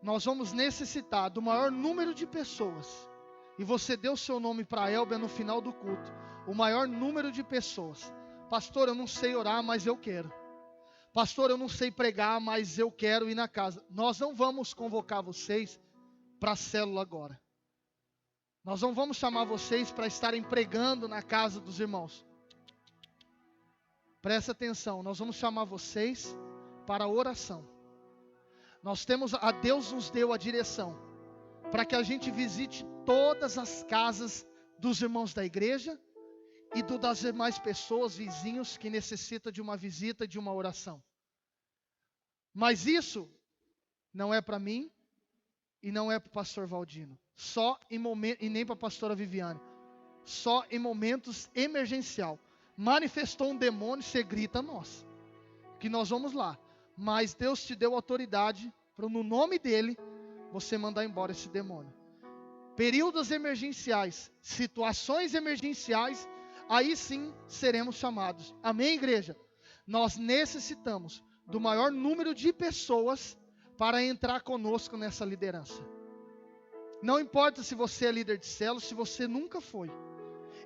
nós vamos necessitar do maior número de pessoas. E você deu seu nome para a Elbia no final do culto. O maior número de pessoas. Pastor, eu não sei orar, mas eu quero. Pastor, eu não sei pregar, mas eu quero ir na casa. Nós não vamos convocar vocês para a célula agora. Nós não vamos chamar vocês para estarem pregando na casa dos irmãos. Presta atenção, nós vamos chamar vocês para a oração. Deus nos deu a direção para que a gente visite todas as casas dos irmãos da igreja e das demais pessoas, vizinhos que necessitam de uma visita, de uma oração. Mas isso não é para mim e não é para o pastor Valdino, e nem para a pastora Viviane, só em momentos emergencial. Manifestou um demônio, você grita nós, que nós vamos lá. Mas Deus te deu autoridade para, no nome dele, você mandar embora esse demônio. Períodos emergenciais, situações emergenciais, aí sim seremos chamados. Amém, igreja? Nós necessitamos do maior número de pessoas para entrar conosco nessa liderança. Não importa se você é líder de célula, se você nunca foi.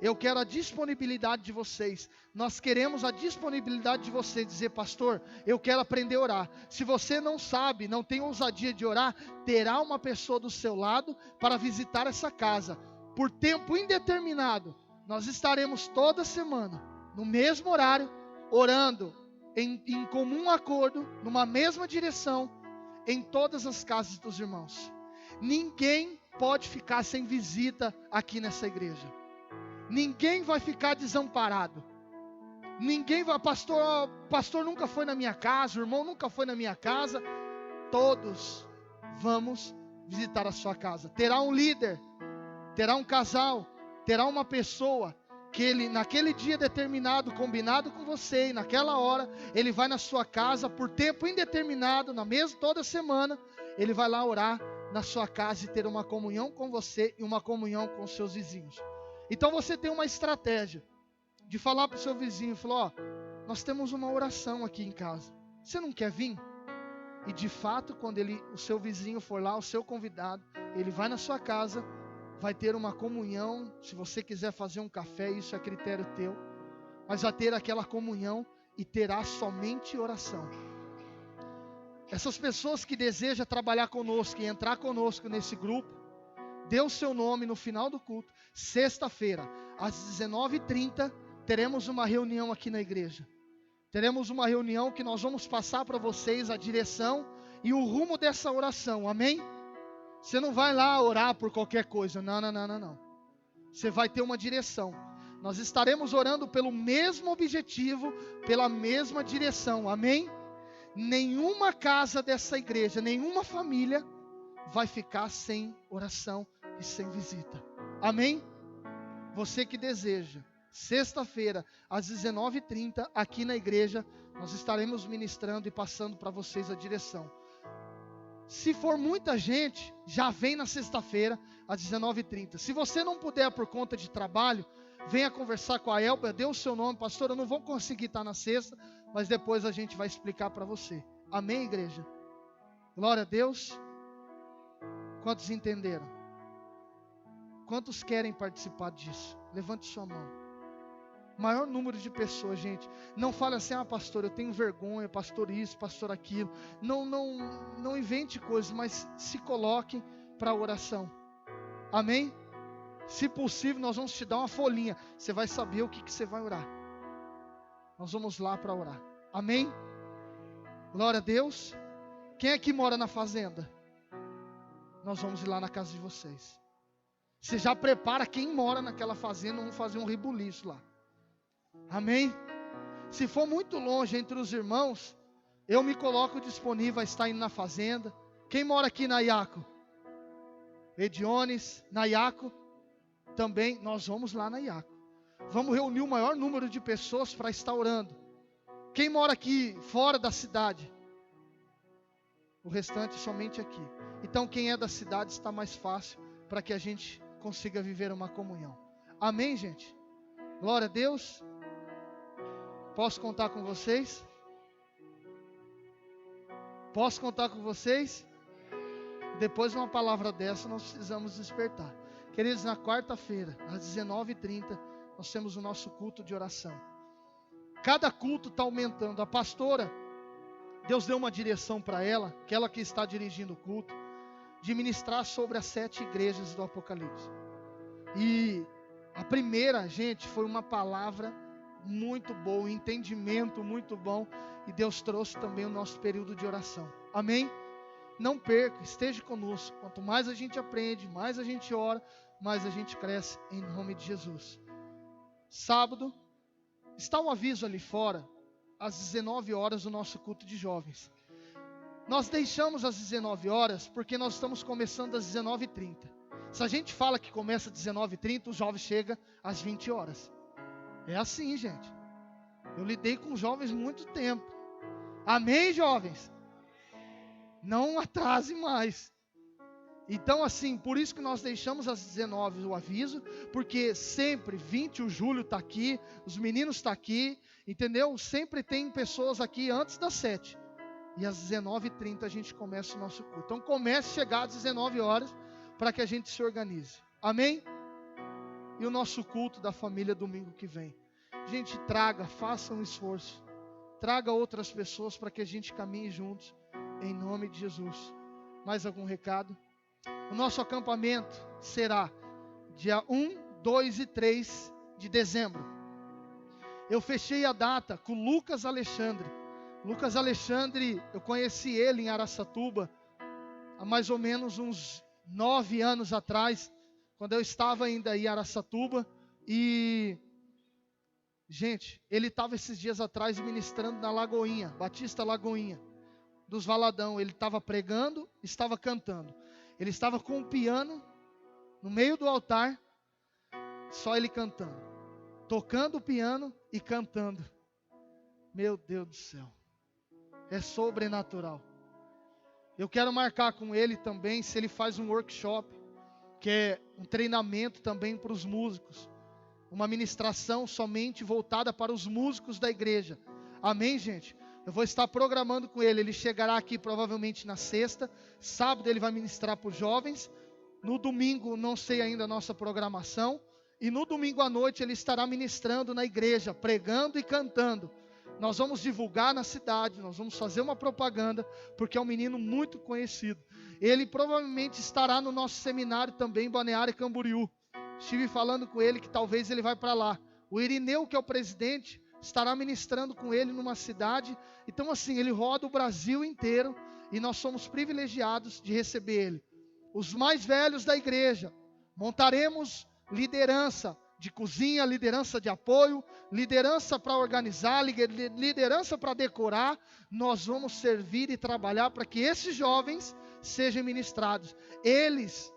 Eu quero a disponibilidade de vocês. Nós queremos a disponibilidade de vocês. Dizer, pastor, eu quero aprender a orar. Se você não sabe, não tem ousadia de orar, terá uma pessoa do seu lado para visitar essa casa. Por tempo indeterminado, nós estaremos toda semana, no mesmo horário, orando, em comum acordo, numa mesma direção, em todas as casas dos irmãos. Ninguém pode ficar sem visita aqui nessa igreja. Ninguém vai ficar desamparado. Ninguém vai, pastor nunca foi na minha casa, o irmão nunca foi na minha casa. Todos vamos visitar a sua casa. Terá um líder, terá um casal, terá uma pessoa que ele, naquele dia determinado, combinado com você, e naquela hora, ele vai na sua casa por tempo indeterminado, toda semana, ele vai lá orar na sua casa e ter uma comunhão com você e uma comunhão com os seus vizinhos. Então você tem uma estratégia de falar para o seu vizinho, falar, nós temos uma oração aqui em casa, você não quer vir? E de fato, quando o seu vizinho for lá, o seu convidado, ele vai na sua casa, vai ter uma comunhão. Se você quiser fazer um café, isso é critério teu, mas vai ter aquela comunhão e terá somente oração. Essas pessoas que desejam trabalhar conosco e entrar conosco nesse grupo, dê o seu nome no final do culto. Sexta-feira, às 19h30, teremos uma reunião aqui na igreja. Teremos uma reunião que nós vamos passar para vocês a direção e o rumo dessa oração, amém? Você não vai lá orar por qualquer coisa, não. Você vai ter uma direção. Nós estaremos orando pelo mesmo objetivo, pela mesma direção, amém? Nenhuma casa dessa igreja, nenhuma família vai ficar sem oração e sem visita, amém? Você que deseja, sexta-feira, às 19h30, aqui na igreja, nós estaremos ministrando e passando para vocês a direção. Se for muita gente, já vem na sexta-feira, às 19h30. Se você não puder por conta de trabalho, venha conversar com a Elba, dê o seu nome, pastor, eu não vou conseguir estar na sexta, mas depois a gente vai explicar para você. Amém, igreja? Glória a Deus. Quantos entenderam? Quantos querem participar disso? Levante sua mão. Maior número de pessoas, gente. Não fale assim, pastor, eu tenho vergonha, pastor isso, pastor aquilo. Não invente coisas, mas se coloque para a oração. Amém? Se possível, nós vamos te dar uma folhinha. Você vai saber o que você vai orar. Nós vamos lá para orar. Amém? Glória a Deus. Quem aqui mora na fazenda? Nós vamos ir lá na casa de vocês. Você já prepara quem mora naquela fazenda, vamos fazer um rebuliço lá. Amém? Se for muito longe entre os irmãos, eu me coloco disponível a estar indo na fazenda. Quem mora aqui na Iaco? Ediones, na Iaco, também nós vamos lá na Iaco. Vamos reunir o maior número de pessoas para estar orando. Quem mora aqui fora da cidade? O restante somente aqui. Então quem é da cidade está mais fácil para que a gente consiga viver uma comunhão. Amém, gente? Glória a Deus. Posso contar com vocês? Posso contar com vocês? Depois de uma palavra dessa, nós precisamos despertar. Queridos, na quarta-feira, às 19h30, nós temos o nosso culto de oração. Cada culto está aumentando. A pastora, Deus deu uma direção para ela, que ela que está dirigindo o culto, de ministrar sobre as 7 igrejas do Apocalipse. E a primeira, gente, foi uma palavra muito boa, um entendimento muito bom. E Deus trouxe também o nosso período de oração. Amém? Não perca, esteja conosco. Quanto mais a gente aprende, mais a gente ora, mais a gente cresce em nome de Jesus. Sábado, está um aviso ali fora, às 19 horas, o nosso culto de jovens. Nós deixamos às 19 horas porque nós estamos começando às 19h30. Se a gente fala que começa às 19h30, os jovens chegam às 20 horas. É assim, gente. Eu lidei com jovens muito tempo. Amém, jovens? Não atrase mais. Então, assim, por isso que nós deixamos às 19 o aviso, porque sempre, 20, o Júlio está aqui, os meninos estão aqui, entendeu? Sempre tem pessoas aqui antes das 7. E às 19h30 a gente começa o nosso culto. Então, comece a chegar às 19 horas, para que a gente se organize. Amém? E o nosso culto da família domingo que vem. Gente, faça um esforço. Traga outras pessoas para que a gente caminhe juntos, em nome de Jesus. Mais algum recado? O nosso acampamento será dia 1, 2 e 3 de dezembro. Eu fechei a data com Lucas Alexandre. Lucas Alexandre, eu conheci ele em Araçatuba há mais ou menos uns 9 anos atrás, quando eu estava ainda em Araçatuba. E, gente, ele estava esses dias atrás ministrando na Lagoinha, Batista Lagoinha, dos Valadão. Ele estava pregando, estava cantando. Ele estava com um piano no meio do altar, só ele cantando, tocando o piano e cantando. Meu Deus do céu, é sobrenatural. Eu quero marcar com ele também, se ele faz um workshop, que é um treinamento também para os músicos, uma ministração somente voltada para os músicos da igreja. Amém, gente? Eu vou estar programando com ele. Ele chegará aqui provavelmente na sexta. Sábado ele vai ministrar para os jovens. No domingo, não sei ainda a nossa programação. E no domingo à noite ele estará ministrando na igreja, pregando e cantando. Nós vamos divulgar na cidade, nós vamos fazer uma propaganda, porque é um menino muito conhecido. Ele provavelmente estará no nosso seminário também, em Balneário Camboriú. Estive falando com ele que talvez ele vai para lá. O Irineu, que é o presidente, estará ministrando com ele numa cidade. Então, assim, ele roda o Brasil inteiro e nós somos privilegiados de receber ele. Os mais velhos da igreja, montaremos liderança de cozinha, liderança de apoio, liderança para organizar, liderança para decorar. Nós vamos servir e trabalhar para que esses jovens sejam ministrados. Eles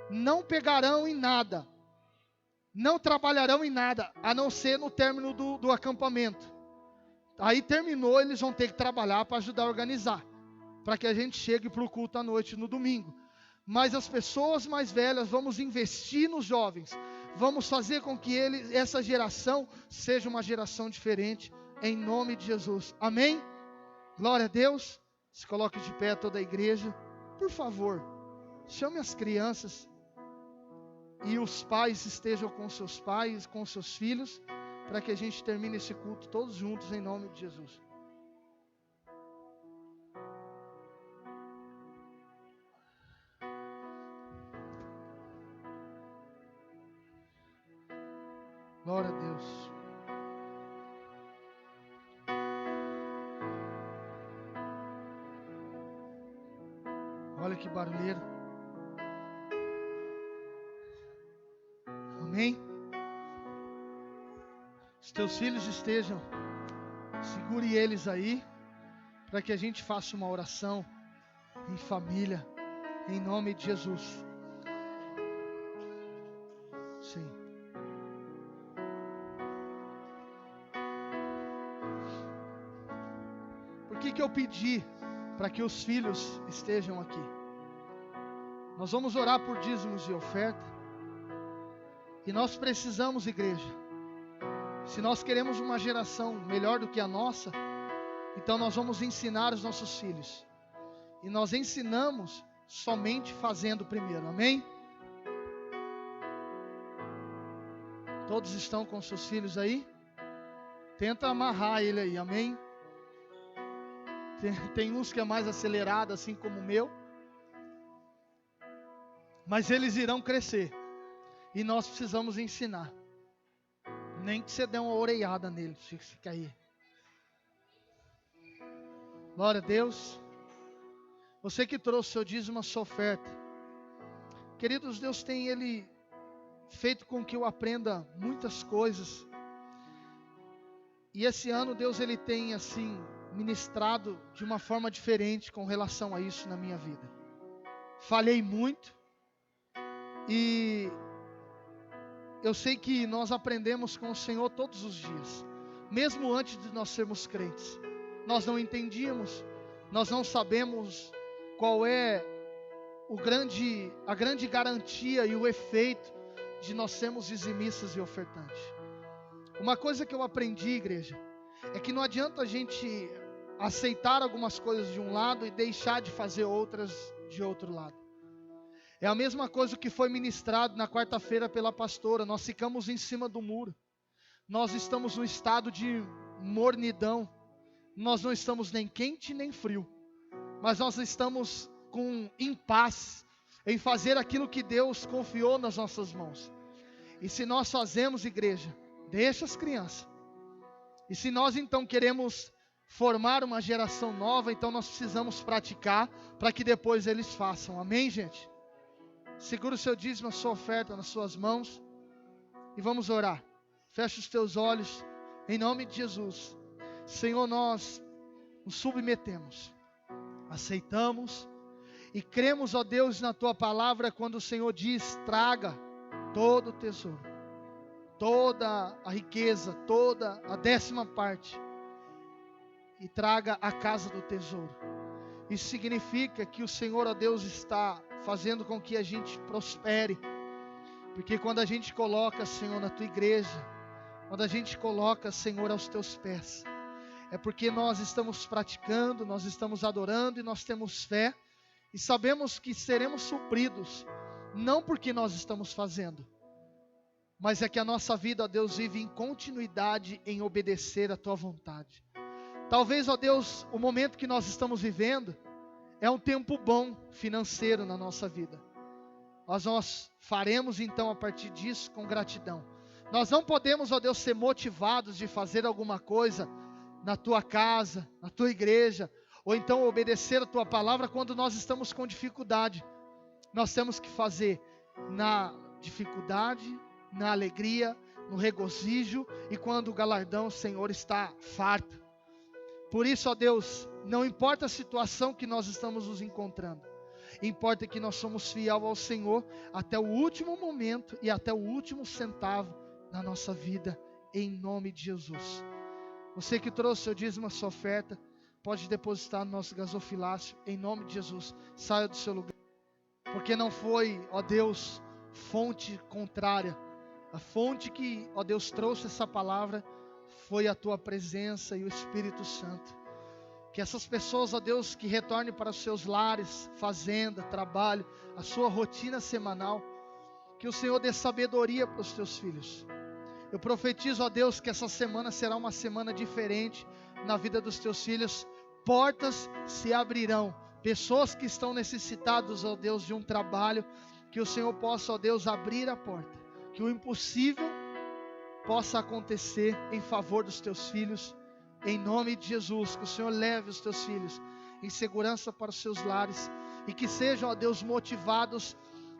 não pegarão em nada, não trabalharão em nada, a não ser no término do acampamento. Aí terminou, eles vão ter que trabalhar para ajudar a organizar, para que a gente chegue para o culto à noite no domingo. Mas as pessoas mais velhas, vamos investir nos jovens, vamos fazer com que essa geração seja uma geração diferente, em nome de Jesus. Amém? Glória a Deus. Se coloque de pé toda a igreja. Por favor, chame as crianças e os pais estejam com seus pais, com seus filhos, para que a gente termine esse culto todos juntos em nome de Jesus. Glória a Deus. Olha que barulheiro. Amém? Os teus filhos estejam, segure eles aí, para que a gente faça uma oração em família, em nome de Jesus. Sim. Por que eu pedi para que os filhos estejam aqui? Nós vamos orar por dízimos e oferta. E nós precisamos, igreja, se nós queremos uma geração melhor do que a nossa, então nós vamos ensinar os nossos filhos. E nós ensinamos somente fazendo primeiro, amém? Todos estão com seus filhos aí? Tenta amarrar ele aí, amém? Tem uns que é mais acelerado, assim como o meu. Mas eles irão crescer. E nós precisamos ensinar. Nem que você dê uma orelhada nele, fica aí. Glória a Deus. Você que trouxe seu dízimo, a sua oferta. Queridos, Deus tem Ele feito com que eu aprenda muitas coisas. E esse ano Deus Ele tem assim ministrado de uma forma diferente com relação a isso na minha vida. Falhei muito. E eu sei que nós aprendemos com o Senhor todos os dias. Mesmo antes de nós sermos crentes. Nós não entendíamos. Nós não sabemos qual é a grande garantia e o efeito de nós sermos dizimistas e ofertantes. Uma coisa que eu aprendi, igreja, é que não adianta a gente aceitar algumas coisas de um lado e deixar de fazer outras de outro lado. É a mesma coisa que foi ministrado na quarta-feira pela pastora. Nós ficamos em cima do muro. Nós estamos no estado de mornidão. Nós não estamos nem quente nem frio. Mas nós estamos com impasse em fazer aquilo que Deus confiou nas nossas mãos. E se nós fazemos, igreja, deixa as crianças. E se nós então queremos formar uma geração nova, então nós precisamos praticar para que depois eles façam. Amém, gente? Segura o seu dízimo, a sua oferta nas suas mãos e vamos orar. Fecha os teus olhos em nome de Jesus. Senhor, nós nos submetemos, aceitamos e cremos, ó Deus, na tua palavra quando o Senhor diz: traga todo o tesouro, toda a riqueza, toda a 10ª parte e traga a casa do tesouro. Isso significa que o Senhor, ó Deus, está fazendo com que a gente prospere, porque quando a gente coloca, Senhor, na tua igreja, quando a gente coloca, Senhor, aos teus pés, é porque nós estamos praticando, nós estamos adorando e nós temos fé e sabemos que seremos supridos, não porque nós estamos fazendo, mas é que a nossa vida, ó Deus, vive em continuidade em obedecer a tua vontade. Talvez, ó Deus, o momento que nós estamos vivendo é um tempo bom financeiro na nossa vida. Mas nós faremos então a partir disso com gratidão. Nós não podemos, ó Deus, ser motivados de fazer alguma coisa na tua casa, na tua igreja, ou então obedecer a tua palavra quando nós estamos com dificuldade. Nós temos que fazer na dificuldade, na alegria, no regozijo e quando o galardão, Senhor, está farto. Por isso, ó Deus, não importa a situação que nós estamos nos encontrando, importa que nós somos fiéis ao Senhor até o último momento e até o último centavo da nossa vida, em nome de Jesus. Você que trouxe seu dízimo, a sua oferta, pode depositar no nosso gasofilácio, em nome de Jesus. Saia do seu lugar, porque não foi, ó Deus, fonte contrária. A fonte que, ó Deus, trouxe essa palavra foi a tua presença e o Espírito Santo. Que essas pessoas, ó Deus, que retornem para os seus lares, fazenda, trabalho, a sua rotina semanal, que o Senhor dê sabedoria para os teus filhos. Eu profetizo, ó Deus, que essa semana será uma semana diferente na vida dos teus filhos. Portas se abrirão, pessoas que estão necessitadas, ó Deus, de um trabalho, que o Senhor possa, ó Deus, abrir a porta, que o impossível possa acontecer em favor dos teus filhos, em nome de Jesus. Que o Senhor leve os teus filhos em segurança para os seus lares e que sejam, ó Deus, motivados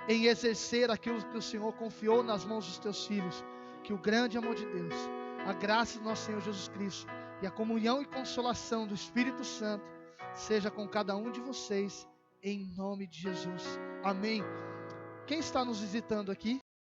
em exercer aquilo que o Senhor confiou nas mãos dos teus filhos. Que o grande amor de Deus, a graça do nosso Senhor Jesus Cristo e a comunhão e consolação do Espírito Santo seja com cada um de vocês, em nome de Jesus. Amém. Quem está nos visitando aqui?